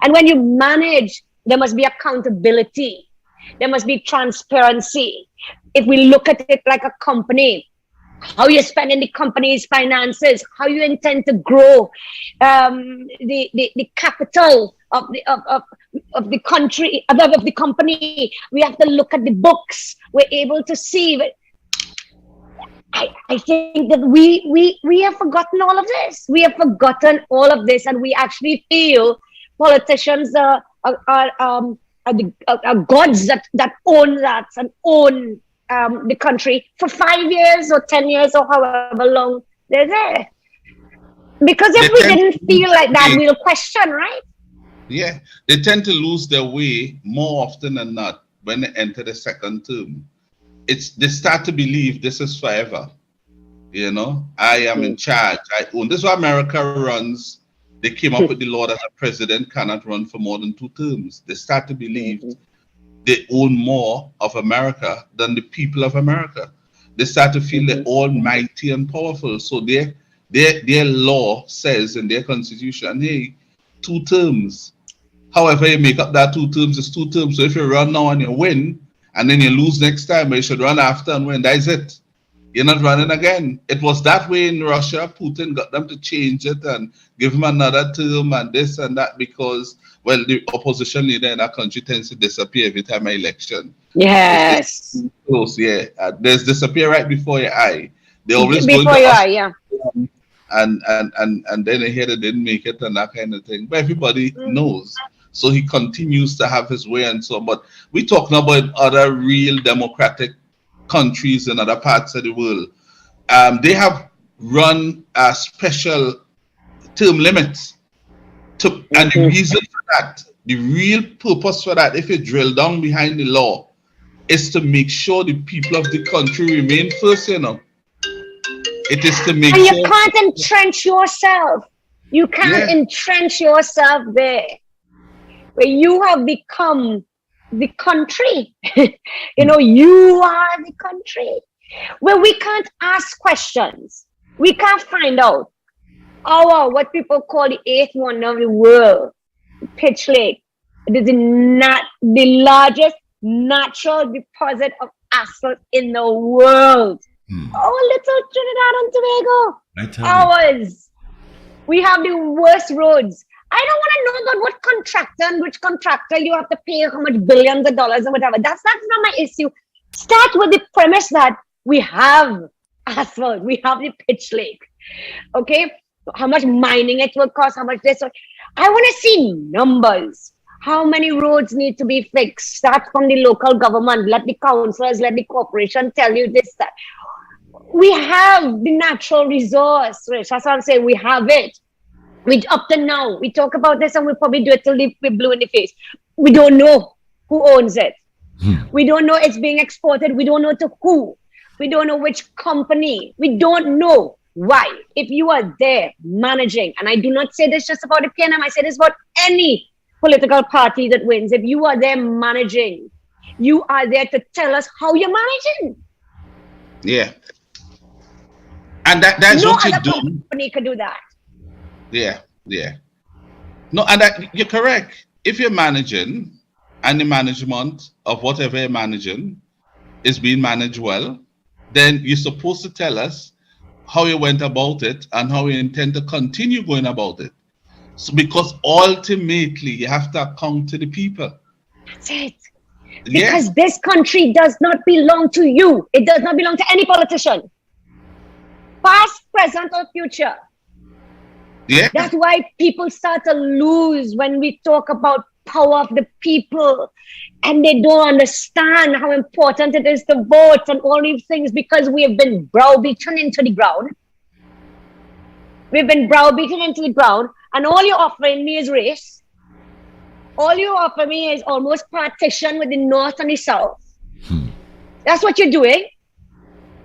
And when you manage, there must be accountability. There must be transparency. If we look at it like a company, how you're spending the company's finances, how you intend to grow the capital of the country, of the company. We have to look at the books. We're able to see. I think that we have forgotten all of this. We have forgotten all of this, and we actually feel politicians are gods that own that and own the country for 5 years or 10 years or however long they're there. Because if we didn't feel like that, we'll question, right? Yeah, they tend to lose their way more often than not when they enter the second term. They start to believe this is forever. I am in charge. I own. This is why America runs. They came up with the law that a president cannot run for more than 2 terms. They start to believe they own more of America than the people of America. They start to feel they're almighty and powerful. So their law says in their constitution, hey, 2 terms. However you make up that 2 terms is 2 terms. So if you run now and you win, and then you lose next time, but you should run after and win. That is it. You're not running again. It was that way in Russia. Putin got them to change it and give him another term and this and that because, well, the opposition leader in that country tends to disappear every time an election. Yes. Close, yeah. There's disappear right before your eye. They always before your eye, yeah. And then they hear they didn't make it and that kind of thing. But everybody knows. So he continues to have his way and so on. But we're talking about other real democratic countries in other parts of the world. They have run a special term limits. And the reason for that, the real purpose for that, if you drill down behind the law, is to make sure the people of the country remain first, It is to make and sure. You can't entrench yourself. You can't entrench yourself there. Where you have become the country. You are the country. Where we can't ask questions. We can't find out. What people call the 8th wonder of the world, Pitch Lake. It is the largest natural deposit of asphalt in the world. Little Trinidad and Tobago. Ours. We have the worst roads. I don't want to know about what contractor and which contractor you have to pay how much billions of dollars or whatever. That's not my issue. Start with the premise that we have asphalt, we have the pitch lake. Okay? How much mining it will cost, how much this. I want to see numbers. How many roads need to be fixed? Start from the local government. Let the councillors, let the corporation tell you this, that. We have the natural resource, Rich. That's what I'm saying. We have it. Up to now, we talk about this and we'll probably do it till we're blue in the face. We don't know who owns it. We don't know it's being exported. We don't know to who. We don't know which company. We don't know why. If you are there managing, and I do not say this just about the PNM, I say this about any political party that wins. If you are there managing, you are there to tell us how you're managing. Yeah. And that's what you do. No other company could do that. Yeah. No, and you're correct. If you're managing and the management of whatever you're managing is being managed well, then you're supposed to tell us how you went about it and how you intend to continue going about it. So, because ultimately you have to account to the people. That's it. Because this country does not belong to you. It does not belong to any politician, past, present, or future. Yeah. That's why people start to lose when we talk about power of the people, and they don't understand how important it is to vote and all these things, because we have been browbeaten into the ground. We've been browbeaten into the ground, and all you're offering me is race. All you offer me is almost partition with the North and the South. That's what you're doing,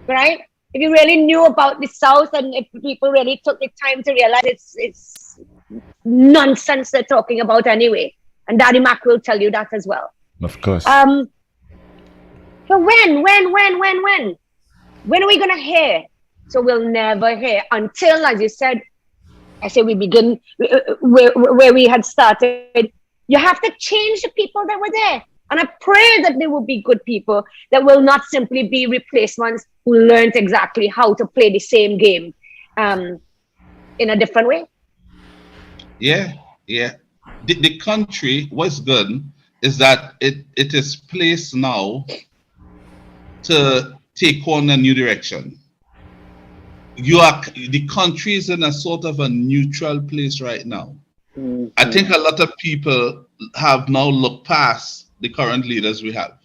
right? If you really knew about the South, and if people really took the time to realize it's nonsense they're talking about anyway. And Daddy Mac will tell you that as well. Of course. So when? When are we going to hear? So we'll never hear until, as you said, I say we begin where we had started. You have to change the people that were there. And I pray that there will be good people that will not simply be replacements who learned exactly how to play the same game in a different way. Yeah. The country, what's good is that it is placed now to take on a new direction. The country is in a sort of a neutral place right now. I think a lot of people have now looked past the current leaders we have.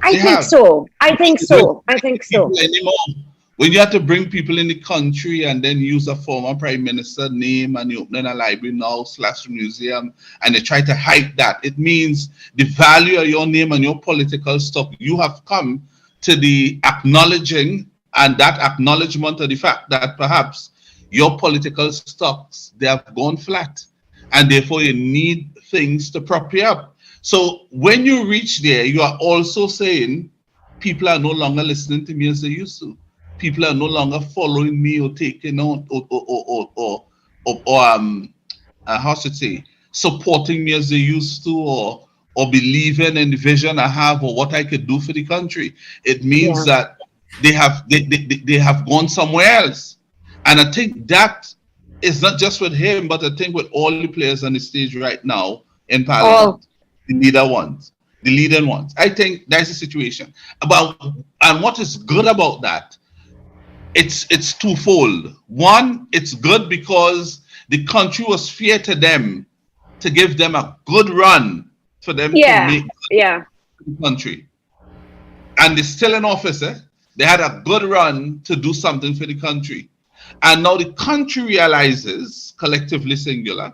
I think so. Anymore. When you have to bring people in the country and then use a former prime minister name, and you open a library now / museum, and they try to hide that, it means the value of your name and your political stuff, you have come to the acknowledging and that acknowledgement of the fact that perhaps your political stocks, they have gone flat, and therefore you need things to prop you up. So when you reach there, you are also saying people are no longer listening to me as they used to. People are no longer following me or taking on how should I say, supporting me as they used to, or believing in the vision I have or what I could do for the country. It means that they have gone somewhere else. And I think that is not just with him, but I think with all the players on the stage right now in Parliament, the leading ones. I think that's the situation. And what is good about that, it's twofold. One, it's good because the country was fair to them to give them a good run for them to make the country. And they're still in office. They had a good run to do something for the country. And now the country realizes, collectively singular,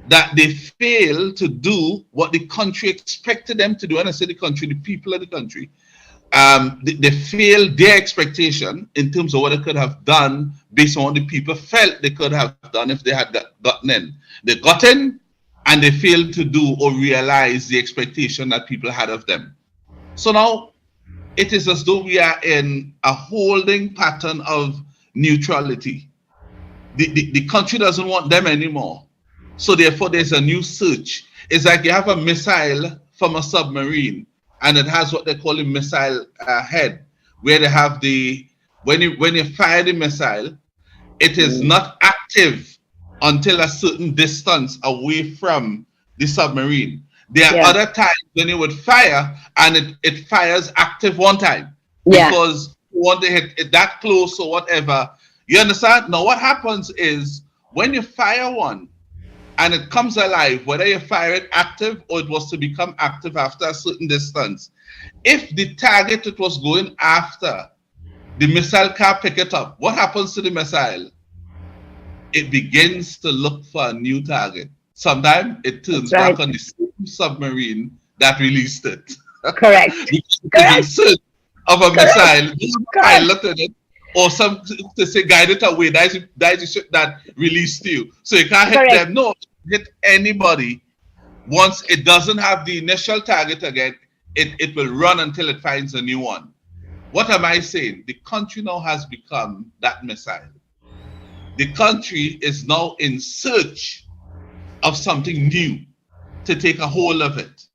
that they fail to do what the country expected them to do. And I say the country, the people of the country, they failed their expectation in terms of what they could have done based on what the people felt they could have done if they had gotten in. They got in and they failed to do or realize the expectation that people had of them. So now it is as though we are in a holding pattern of neutrality. The country doesn't want them anymore. So therefore there's a new search. It's like you have a missile from a submarine, and it has what they call a missile head, where they have when you fire the missile, it is not active until a certain distance away from the submarine. There are other times when you would fire and it fires active one time because you want to hit it that close or whatever. You understand? Now what happens is when you fire one and it comes alive, whether you fire it active or it was to become active after a certain distance, if the target it was going after, the missile can't pick it up, what happens to the missile? It begins to look for a new target. Sometimes it turns back on the same submarine that released it. Correct. The search of a missile, pilot in it, or some to say guide it away. That is the ship that released you. So you can't hit them. No, hit anybody. Once it doesn't have the initial target again, it will run until it finds a new one. What am I saying? The country now has become that missile. The country is now in search of something new to take a hold of it.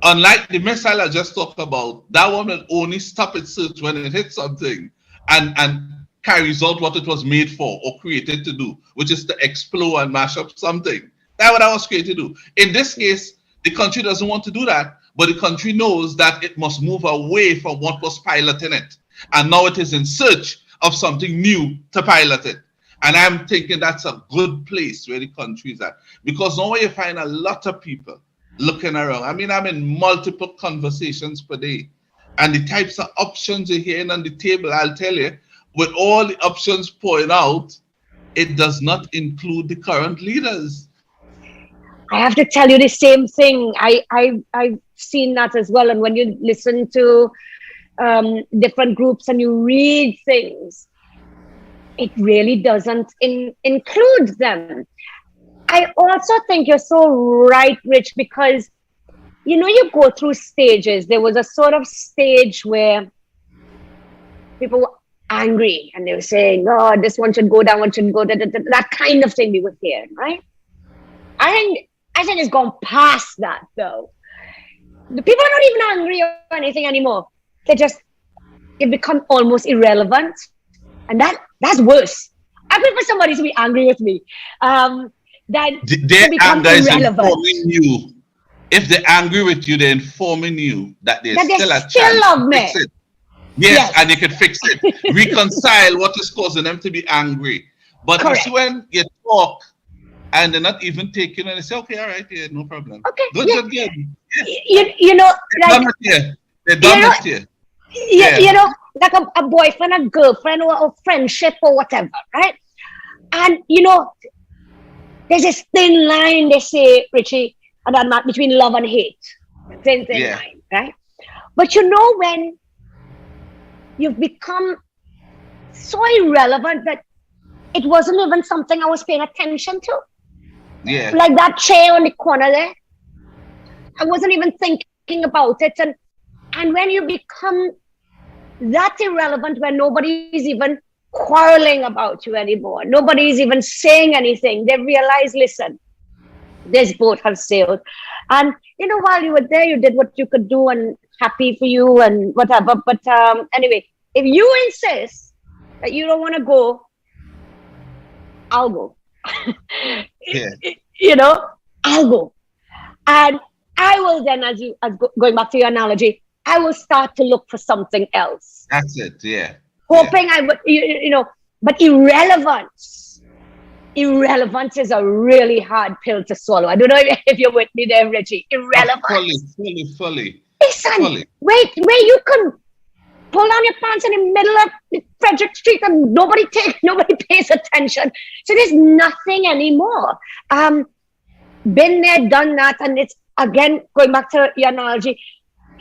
Unlike the missile I just talked about, that one will only stop its search when it hits something and carries out what it was made for or created to do, which is to explode and mash up something. That's what I was created to do. In this case, the country doesn't want to do that. but the country knows that it must move away from what was piloting it. And now it is in search of something new to pilot it. And I'm thinking that's a good place where the country is at. Because now you find a lot of people looking around. I mean, I'm in multiple conversations per day. And the types of options you're hearing on the table, I'll tell you, with all the options pouring out, it does not include the current leaders. I have to tell you the same thing. I've seen that as well. And when you listen to different groups and you read things, it really doesn't include them. I also think you're so right, Rich, because, you know, you go through stages. There was a sort of stage where people were angry and they were saying, oh, this one should go, that one should go, that kind of thing we were hearing, right? I think it's gone past that, though. The people are not even angry or anything anymore. It become almost irrelevant. And that's worse. I prefer somebody to be angry with me. Their anger is informing you. If they're angry with you, they're informing you that there's still a chance love to me. fix it. Yes, and you can fix it. Reconcile what is causing them to be angry. But it's when you talk and they're not even taking it and they say, okay, all right, yeah, no problem. Okay. Good. Yeah. You know, they're done with you. You know, like a boyfriend, a girlfriend, or a friendship or whatever, right? And, you know, there's this thin line, they say, Richie, and that between love and hate. Thin line, right? But you know, when you've become so irrelevant that it wasn't even something I was paying attention to. Yeah. Like that chair on the corner there. I wasn't even thinking about it. And when you become that irrelevant, when nobody's even quarreling about you anymore, nobody's even saying anything, they realize, listen, this boat has sailed. And, you know, while you were there, you did what you could do and happy for you and whatever. But anyway, if you insist that you don't want to go, I'll go. You know, I'll go. And I will then, going back to your analogy, I will start to look for something else. That's it, yeah. Hoping I would, you know, but irrelevance is a really hard pill to swallow. I don't know if you're with me there, Richie. Irrelevance. Fully. Listen, wait, you can pull down your pants in the middle of Frederick Street and nobody pays attention. So there's nothing anymore. Been there, done that, and it's, again, going back to your analogy,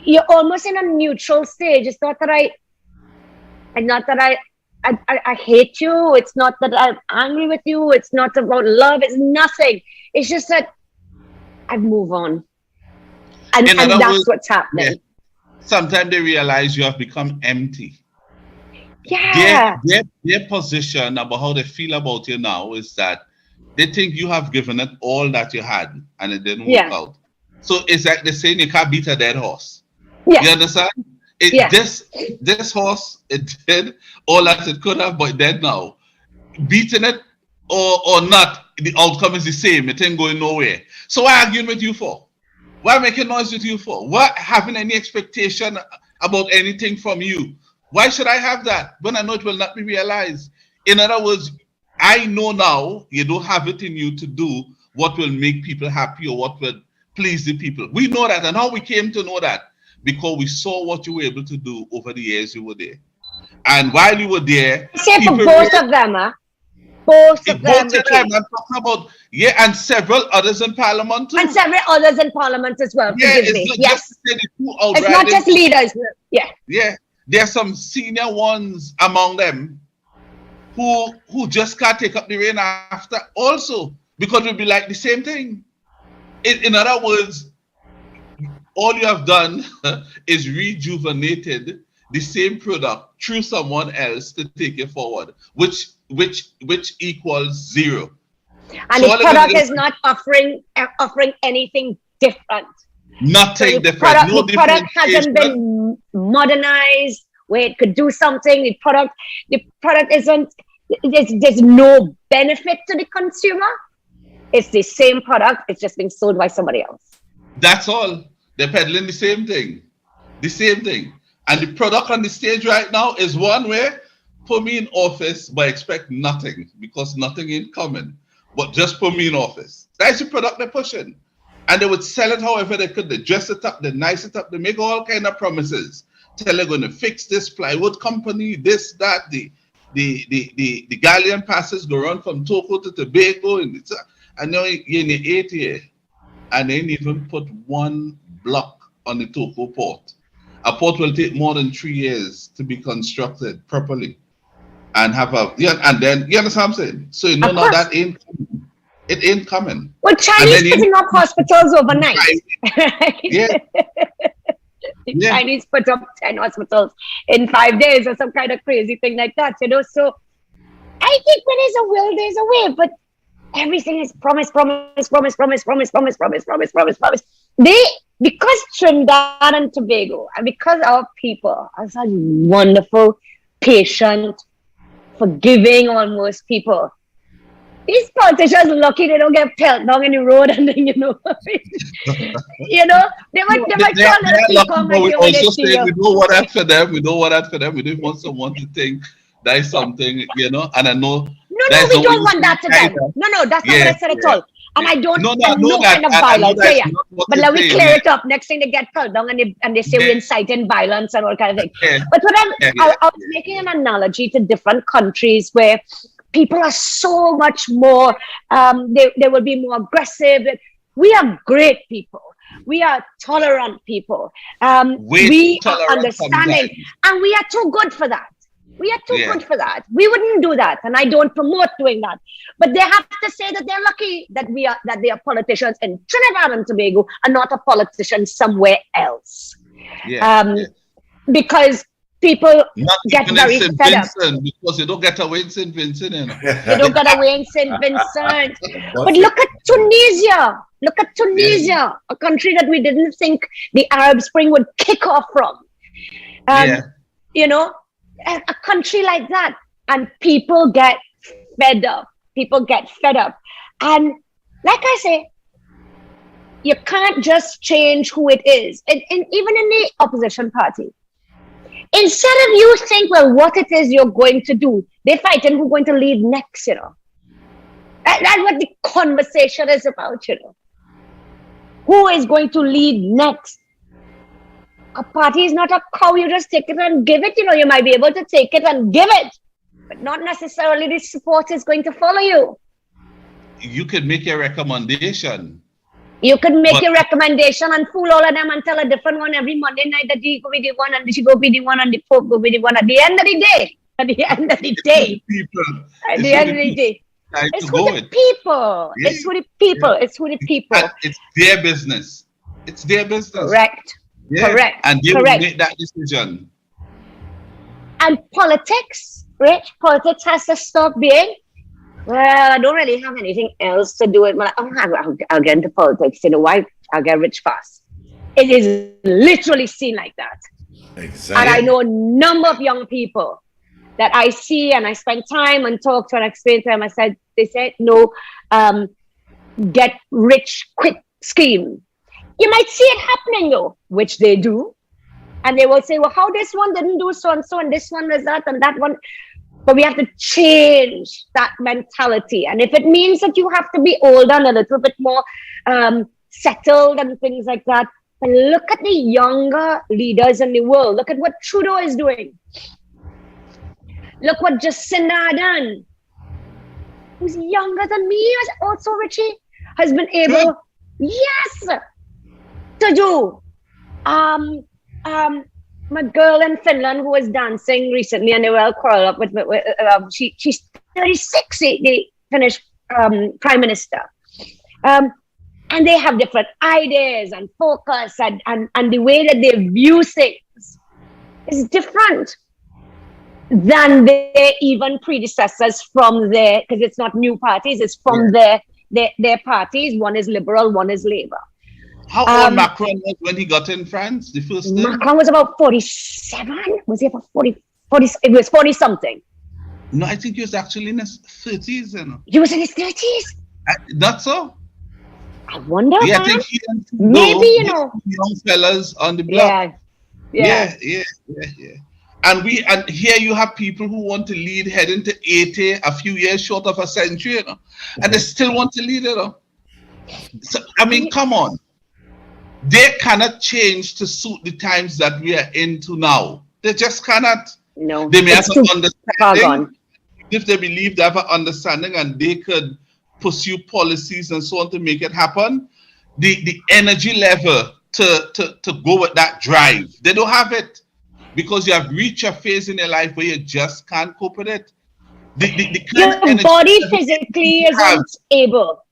you're almost in a neutral stage. It's not that I hate you. It's not that I'm angry with you. It's not about love. It's nothing. It's just that I've moved on. And that's what's happening. Yeah. Sometimes they realize you have become empty. Yeah. Their position about how they feel about you now is that they think you have given it all that you had and it didn't work out. So it's like they're saying you can't beat a dead horse. Yeah. You understand? This horse, it did all that it could have, but dead now. Beating it or not, the outcome is the same. It ain't going nowhere. So why arguing with you for? Why making noise with you for? Why having any expectation about anything from you? Why should I have that when I know it will not be realized? In other words, I know now you don't have it in you to do what will make people happy or what will please the people. We know that, and how we came to know that because we saw what you were able to do over the years you were there. And while you were there, say for both of them, both of them. I'm talking about, and several others in Parliament too. And several others in Parliament as well. It's not just leaders. Yeah. There are some senior ones among them who just can't take up the reign after also, because it will be like the same thing. In other words, all you have done is rejuvenated the same product through someone else to take it forward, which equals zero. And so the product is not offering anything different. Nothing different. The product hasn't been modernized where it could do something. The product isn't. There's no benefit to the consumer. It's the same product. It's just being sold by somebody else. That's all. They're peddling the same thing. The same thing. And the product on the stage right now is one where put me in office but expect nothing because nothing ain't coming. But just put me in office. That's the product they're pushing. And they would sell it however they could. They dress it up, they nice it up, they make all kind of promises. Tell they're going to fix this plywood company, this, that, the galleon passes go run from Togo to Tobago, and now you're in the 8th year, and they ain't even put one block on the Togo port. A port will take more than 3 years to be constructed properly, and have a and then you understand what I'm saying. So you know now that ain't coming. It ain't coming. Well, Chinese putting up hospitals overnight. Yeah. The Chinese put up 10 hospitals in 5 days or some kind of crazy thing like that, you know. So I think when there's a will, there's a way. But everything is promise. Because Trinidad and Tobago, and because our people are such wonderful, patient, forgiving almost people, these politicians lucky they don't get pelted down in the road and then, you know, you know, they might call it a we also say we don't want that for them. We don't want that for them. We don't want someone to think that is something, you know. And I know. No, we don't want that to them. No, that's not what I said at all. And I don't no kind of violence. But let me clear it up. Next thing they get called down and they say we're inciting violence and all kind of thing. But what I was making an analogy to different countries where people are so much more, they will be more aggressive. We are great people. We are tolerant people. We are understanding. And we are too good for that. We are too good for that. We wouldn't do that. And I don't promote doing that. But they have to say that they're lucky that they are politicians in Trinidad and Tobago and not a politician somewhere else. Because people get very fed up. Because you don't get away in St. Vincent. You know? You don't get away in St. Vincent. But look at Tunisia. Look at Tunisia, a country that we didn't think the Arab Spring would kick off from. You know, a country like that. And people get fed up. People get fed up. And like I say, you can't just change who it is. Even in the opposition party. Instead of you think, well, what it is you're going to do, they're fighting who's going to lead next, you know. That's what the conversation is about, you know. Who is going to lead next? A party is not a cow, you just take it and give it, you know. You might be able to take it and give it, but not necessarily the support is going to follow you. You could make a recommendation. You could make a recommendation and fool all of them and tell a different one every Monday night that he go be the one and she go be the one and the Pope go be the one at the end of the day. It's who the people. Yeah. It's who the people. It's who the people. It's their business. It's their business. Correct. Yeah. Correct. And they will make that decision. And politics, Rich, politics has to stop being, well, I don't really have anything else to do with my, I'll get into politics, you know why? I'll get rich fast. It is literally seen like that. Exactly. And I know a number of young people that I see and I spend time and talk to and explain to them. They said, no, get rich quick scheme. You might see it happening though, which they do. And they will say, well, how this one didn't do so and so, and this one was that, and that one. But we have to change that mentality. And if it means that you have to be older and a little bit more settled and things like that, but look at the younger leaders in the world. Look at what Trudeau is doing. Look what Jacinda done, who's younger than me, also Richie, has been able, to do. My girl in Finland who was dancing recently and they were all quarreled up with she's 36, the Finnish prime minister. And they have different ideas and focus and the way that they view things is different than their even predecessors from their, because it's not new parties, it's from their parties. One is Liberal, one is Labour. How old Macron was when he got in France, the first time? Macron was about 47. Was he about 40? It was 40 something. No, I think he was actually in his 30s. You know. He was in his 30s? Not so? I wonder, Yeah, I man. think he and Maybe, you these know. young fellas on the block. Yeah. Yeah. And here you have people who want to lead heading to 80, a few years short of a century, you know, and they still want to lead, you know. So, I mean, come on. They cannot change to suit the times that we are into now. They just cannot. No. They may have It's an too far understanding. gone. If they believe they have an understanding and they could pursue policies and so on to make it happen, the energy level to go with that drive, they don't have it, because you have reached a phase in your life where you just can't cope with it. The kind of Your energy body that the physically people have, isn't able.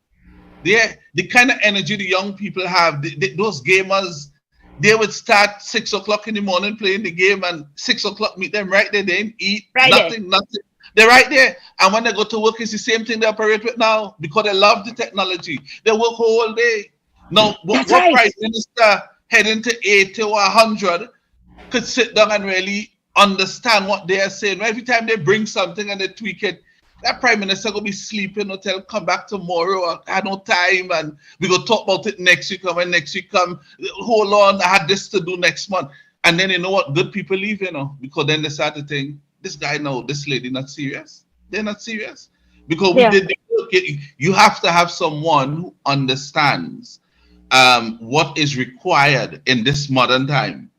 the kind of energy the young people have, those gamers, they would start 6 o'clock in the morning playing the game, and 6 o'clock meet them right there. They didn't eat, Right nothing. They're right there. And when they go to work, it's the same thing they operate with now, because they love the technology. They work whole day. Now, what right. prime minister heading to 80 or 100 could sit down and really understand what they are saying? Every time they bring something and they tweak it, that prime minister gonna be sleeping or tell come back tomorrow, or I had no time, and we go talk about it next week. And when next week come, hold on, I had this to do next month. And then you know what? Good people leave, you know, because then they start to think, this guy, no, this lady not serious. They're not serious. Because we did the work. You have to have someone who understands what is required in this modern time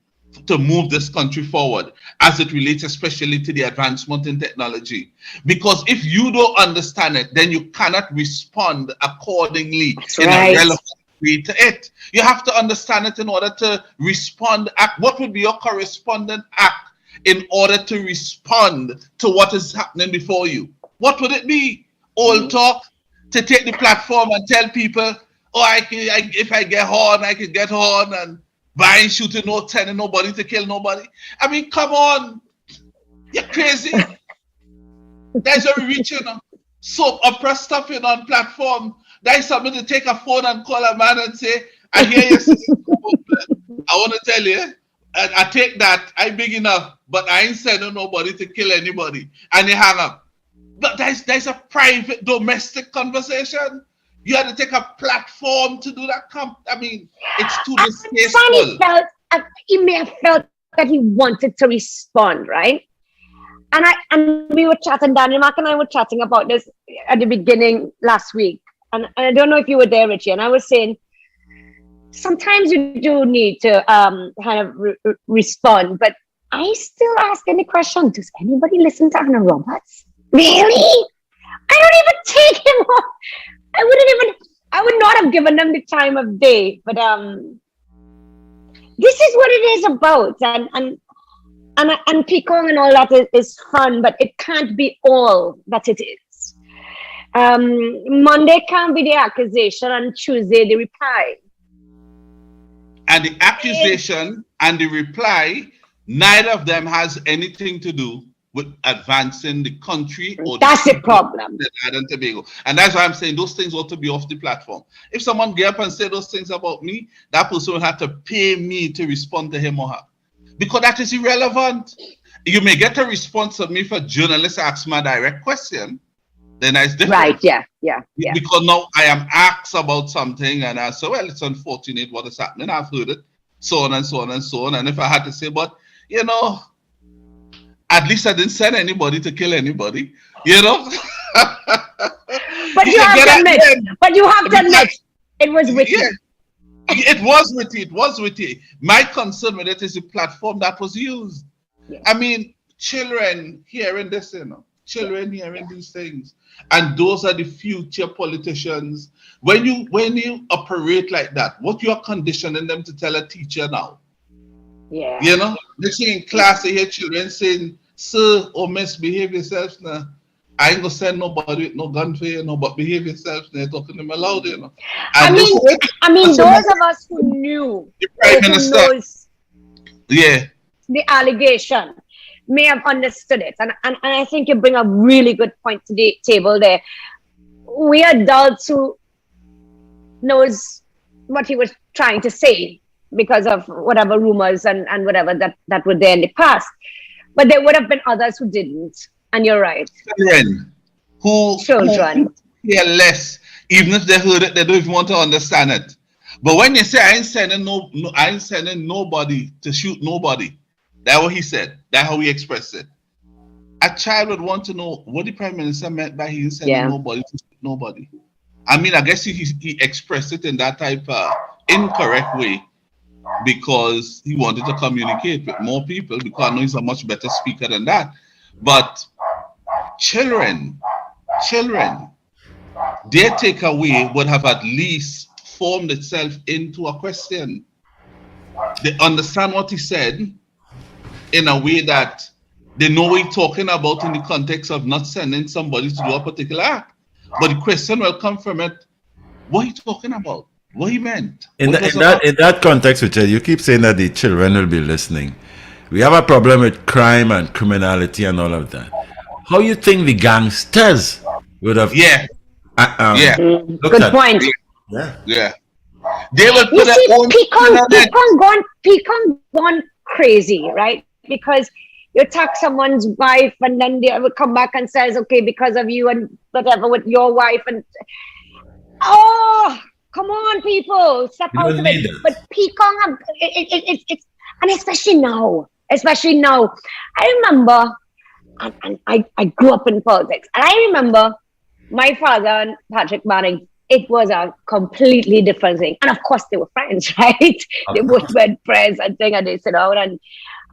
to move this country forward, as it relates especially to the advancement in technology. Because if you don't understand it, then you cannot respond accordingly a relevant way to it. You have to understand it in order to respond. What would be your correspondent act in order to respond to what is happening before you? What would it be? Old talk, to take the platform and tell people, oh, if I get horn, I can get horn, and buying, shooting, no telling nobody to kill nobody. I mean, come on. You're crazy. That's where we reach, you know. Soap opera stuff, you know, on platform. That's something to take a phone and call a man and say, I hear you. I want to tell you, I take that, I'm big enough, but I ain't sending nobody to kill anybody. And you hang up. But there's a private domestic conversation. You had to take a platform to do that. I mean, it's too distasteful. He may have felt that he wanted to respond, right? And we were chatting, Daniel Mark and I were chatting about this at the beginning last week. And I don't know if you were there, Richie. And I was saying, sometimes you do need to kind of respond. But I still ask any question, does anybody listen to Anna Roberts? Really? I don't even take him off. I would not have given them the time of day. But this is what it is about. And Pekong and all that is fun, but it can't be all that it is. Monday can be the accusation and Tuesday the reply. And the accusation and the reply, neither of them has anything to do with advancing the country or that's the problem. And Tobago. And that's why I'm saying those things ought to be off the platform. If someone get up and say those things about me, that person will have to pay me to respond to him or her. Because that is irrelevant. You may get a response from me if a journalist asks me a direct question, then that's different. Right, yeah. Because now I am asked about something and I say, well, it's unfortunate what is happening. I've heard it, so on and so on and so on. And if I had to say, but, you know, at least I didn't send anybody to kill anybody, you know? But you have to admit, it was witty. Yeah. It was witty. My concern with it is the platform that was used. Yeah. I mean, children hearing this, you know, hearing these things. And those are the future politicians. When you operate like that, what you are conditioning them to tell a teacher now? Yeah. You know, next thing in class, they hear children saying, sir or miss, behave yourself now. I ain't gonna send nobody with no gun for you, no, but behave yourself. They're talking to them aloud, you know. And I mean, those of us who knew, the Prime Minister, the allegation, may have understood it. And I think you bring a really good point to the table there. We adults who knows what he was trying to say because of whatever rumors and whatever that were there in the past. But there would have been others who didn't. And you're right. Children who care less. Even if they heard it, they don't even want to understand it. But when you say I ain't sending I ain't sending nobody to shoot nobody, that's what he said. That's how he expressed it. A child would want to know what the Prime Minister meant by he ain't sending nobody to shoot nobody. I mean, I guess he expressed it in that type of incorrect way because he wanted to communicate with more people, because I know he's a much better speaker than that. But children, their takeaway would have at least formed itself into a question. They understand what he said in a way that they know what he's talking about in the context of not sending somebody to do a particular act. But the question will come from it, what are you talking about? What he meant? In that context, Richard, you keep saying that the children will be listening. We have a problem with crime and criminality and all of that. How you think the gangsters would have? Good point. Yeah. They will You put see, their own Pecan gone crazy, right? Because you attack someone's wife and then they will come back and says, okay, because of you and whatever with your wife, and come on, people, step out of it. But Pecan, it's and especially now. I remember, and I grew up in politics, and I remember my father and Patrick Manning. It was a completely different thing. And of course, they were friends, right? They both were friends and thing, and they sit down and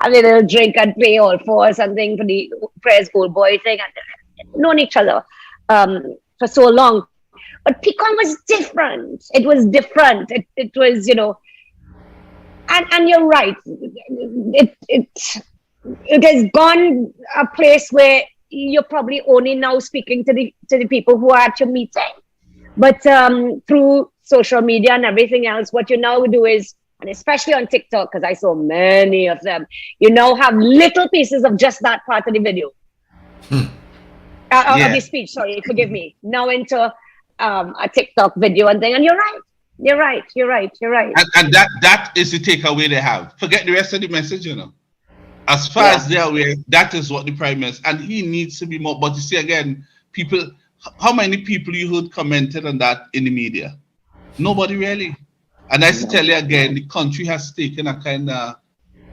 have a little drink and play all four or something for the Prez Old Boy thing, and known each other for so long. But Pecan was different. It was different. It was, and you're right. It has gone a place where you're probably only now speaking to the people who are at your meeting. But through social media and everything else, what you now do is, and especially on TikTok, because I saw many of them, you now have little pieces of just that part of the video. Of the speech, sorry, forgive me. Now into a TikTok video and thing, and you're right. And that is the takeaway they have. Forget the rest of the message, As far as they're aware, that is what the Prime Minister, and he needs to be more. But you see, again, people, how many people you heard commented on that in the media? Nobody really. And I tell you again, the country has taken a kind of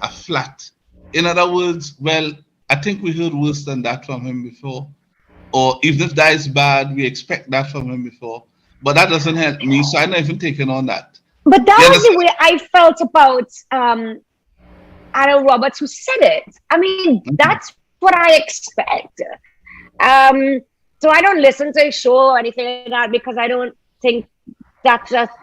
a flat. In other words, well, I think we heard worse than that from him before. Or even if that is bad, we expect that from him before. But that doesn't help me, so I'm not even taking on that. But that was the way I felt about Adam Roberts, who said it. I mean, that's what I expect. So I don't listen to his show or anything like that, because I don't think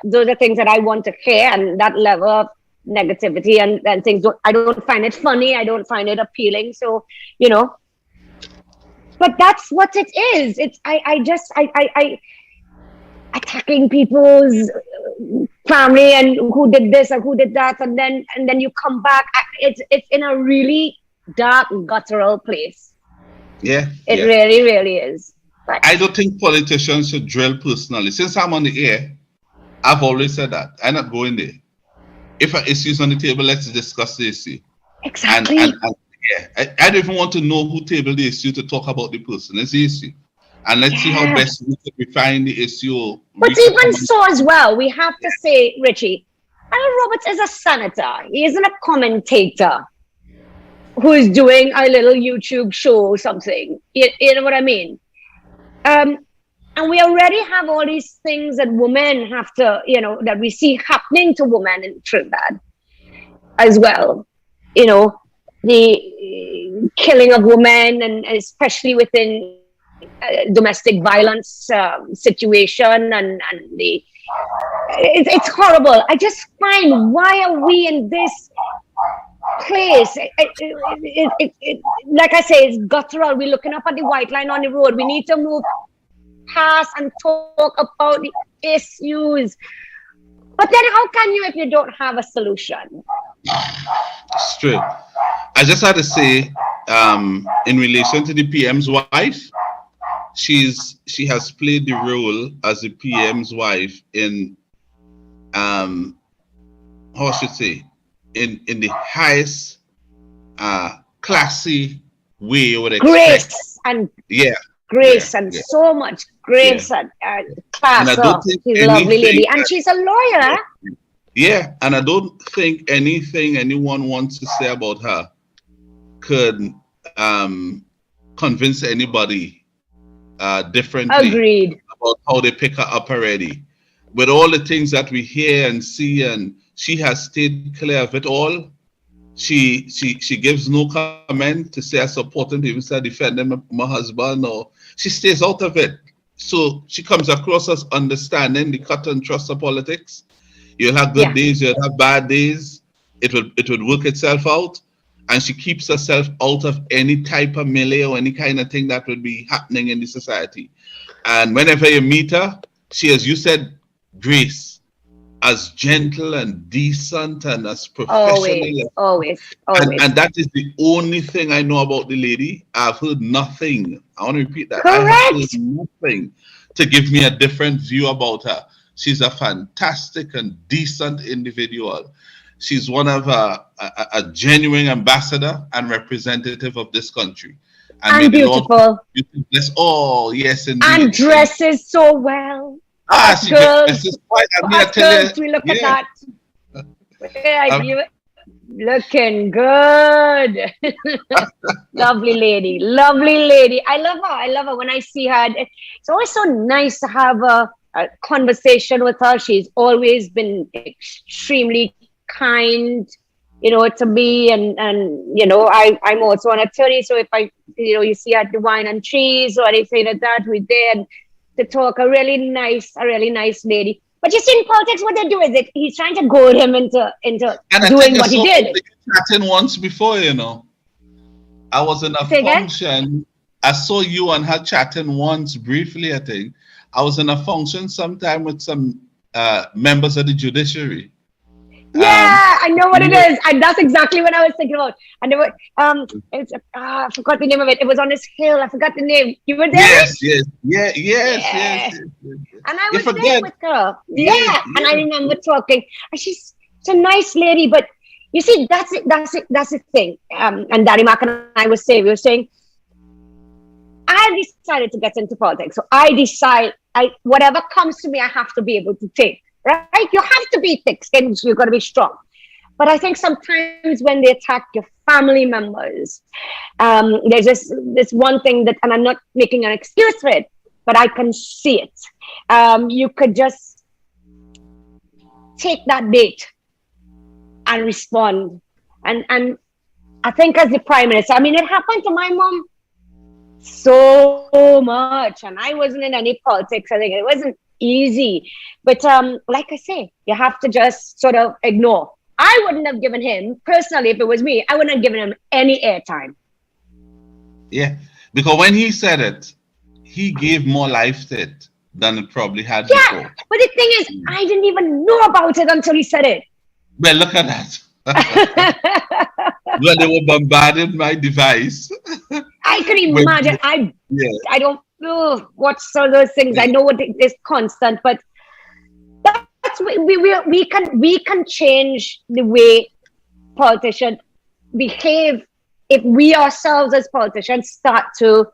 those are things that I want to hear, and that level of negativity and things. I don't find it funny. I don't find it appealing. So, but that's what it is. It's I attacking people's family and who did this and who did that, and then you come back. It's in a really dark, guttural place. Yeah, it really, really is. But I don't think politicians should drill personally. Since I'm on the air, I've always said that I'm not going there. If an issue is on the table, let's discuss the issue. Exactly. And I don't even want to know who tabled the issue to talk about the person. It's the issue. And let's see how best we can refine the issue. But even so as well, we have to say, Richie, Alan Roberts is a senator. He isn't a commentator who is doing a little YouTube show or something. You know what I mean? And we already have all these things that women have to, that we see happening to women in Trinidad as well. The killing of women, and especially within domestic violence situation, and it's horrible. I just find, why are we in this place? Like I say, it's guttural. We're looking up at the white line on the road. We need to move past and talk about the issues. But then how can you if you don't have a solution? Straight. I just had to say, in relation to the PM's wife, she has played the role as the PM's wife in how I should say, in the highest classy way you would expect. Grace and so much great, class. And I don't think She's a lovely lady, anything and she's a lawyer. Yeah, and I don't think anything anyone wants to say about her could convince anybody differently Agreed. about how they pick her up already. With all the things that we hear and see, and she has stayed clear of it all. She gives no comment to say I support him, to even say defending my husband, or she stays out of it. So she comes across as understanding the cut and thrust of politics. You'll have good days, you'll have bad days. It would work itself out. And she keeps herself out of any type of melee or any kind of thing that would be happening in the society. And whenever you meet her, she, as you said, Grace, as gentle and decent and as professional. Always. And that is the only thing I know about the lady. I've heard nothing. I want to repeat that. Correct. I have heard nothing to give me a different view about her. She's a fantastic and decent individual. She's one of a genuine ambassador and representative of this country. And beautiful. Yes, oh, yes, indeed. And dresses so well. She girls, dresses quite. we look at that. Yeah, looking good. Lovely lady. I love her. When I see her, it's always so nice to have a conversation with her. She's always been extremely kind, to me, and I'm also an attorney, so if I you see her at the Wine and Cheese or anything like that, we're there to talk. A really nice lady. But you see, in politics, what they do is he's trying to goad him into doing what he did. Chatting once before, I was in a function. I saw you and her chatting once briefly. I think I was in a function sometime with some members of the judiciary. Yeah, I know what it is. And that's exactly what I was thinking about. And I forgot the name of it. It was on this hill. I forgot the name. You were there? Yes. And I was there with her. Yeah. And I remember talking. And she's a nice lady. But you see, that's the thing. And Daddy Mark and I we were saying, I decided to get into politics. So I decide, whatever comes to me, I have to be able to take. Right? You have to be thick-skinned, so you've got to be strong. But I think sometimes when they attack your family members, there's this one thing that, and I'm not making an excuse for it, but I can see it. You could just take that bait and respond. And I think as the Prime Minister, it happened to my mom so much, and I wasn't in any politics. I think it wasn't easy, but like I say, you have to just sort of ignore. I wouldn't have given him, personally, if it was me, I wouldn't have given him any airtime. Yeah, because when he said it, he gave more life to it than it probably had before. But the thing is, I didn't even know about it until he said it. Well, look at that. Well, they were bombarding my device. I could imagine. I don't watch all those things. I know what it is constant, but that's we can change the way politicians behave if we ourselves as politicians start to,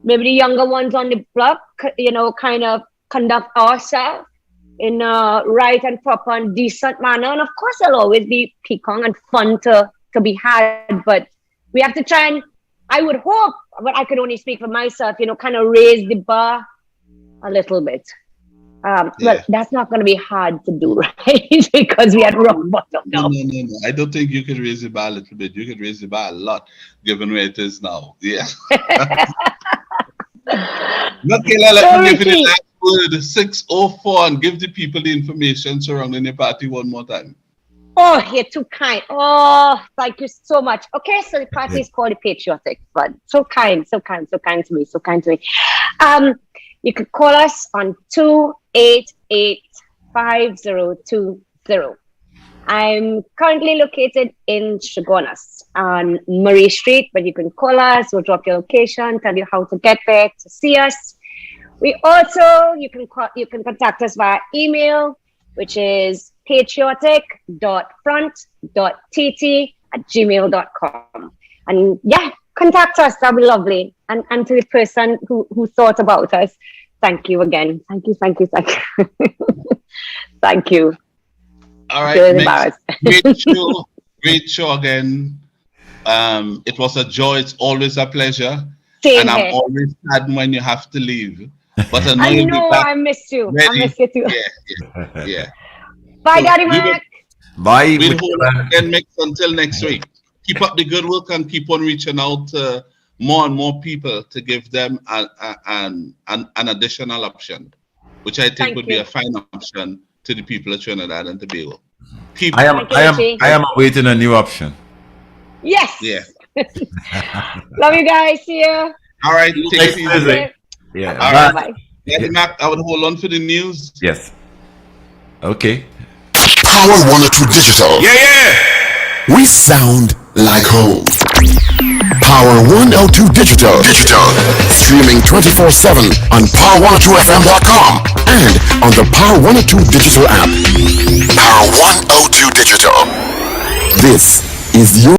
maybe the younger ones on the block, kind of conduct ourselves in a right and proper and decent manner. And of course, there'll always be piquant and fun to be had, but we have to try and, I would hope, but I could only speak for myself, kind of raise the bar a little bit. Well, that's not going to be hard to do, right? Because we had rock bottom now. No. I don't think you could raise the bar a little bit. You could raise the bar a lot, given where it is now. Yeah. Mickela, let me give you the last word, 6:04, and give the people the information surrounding the party one more time. Oh, you're too kind. Oh, thank you so much. Okay, so the party is called the Patriotic Fund. So kind to me. You could call us on 288-5020. I'm currently located in Chagonas on Murray Street, but you can call us. We'll drop your location, tell you how to get there to see us. We also, you can contact us via email, which is patriotic.front.tt@gmail.com. And contact us. That'll be lovely. And to the person who thought about us, Thank you again. Thank you. Thank you. All right, Feeling Mick, embarrassed. great show again. It was a joy. It's always a pleasure. Same And I'm here. always sad when you have to leave. But I know I you'll be know, back I miss you. ready. I miss you too. Yeah. Bye, So Daddy we will- Mac. Bye. We'll hold it again, Mick, until next week. Keep up the good work and keep on reaching out to more and more people to give them an additional option, which I think Thank would you. be a fine option to the people of Trinidad and Tobago. Keep I am Thank you, Richie. awaiting a new option. Yes. Yeah. Love you guys. See you. All right. Take Next it easy. Thursday. Yeah. All bye. right. Bye. Daddy Mac, I would hold on for the news. Yes. Okay. Power 102 Digital. Yeah. We sound like home. Power 102 Digital. Streaming 24/7 on power102fm.com and on the Power 102 Digital app. Power 102 Digital. This is your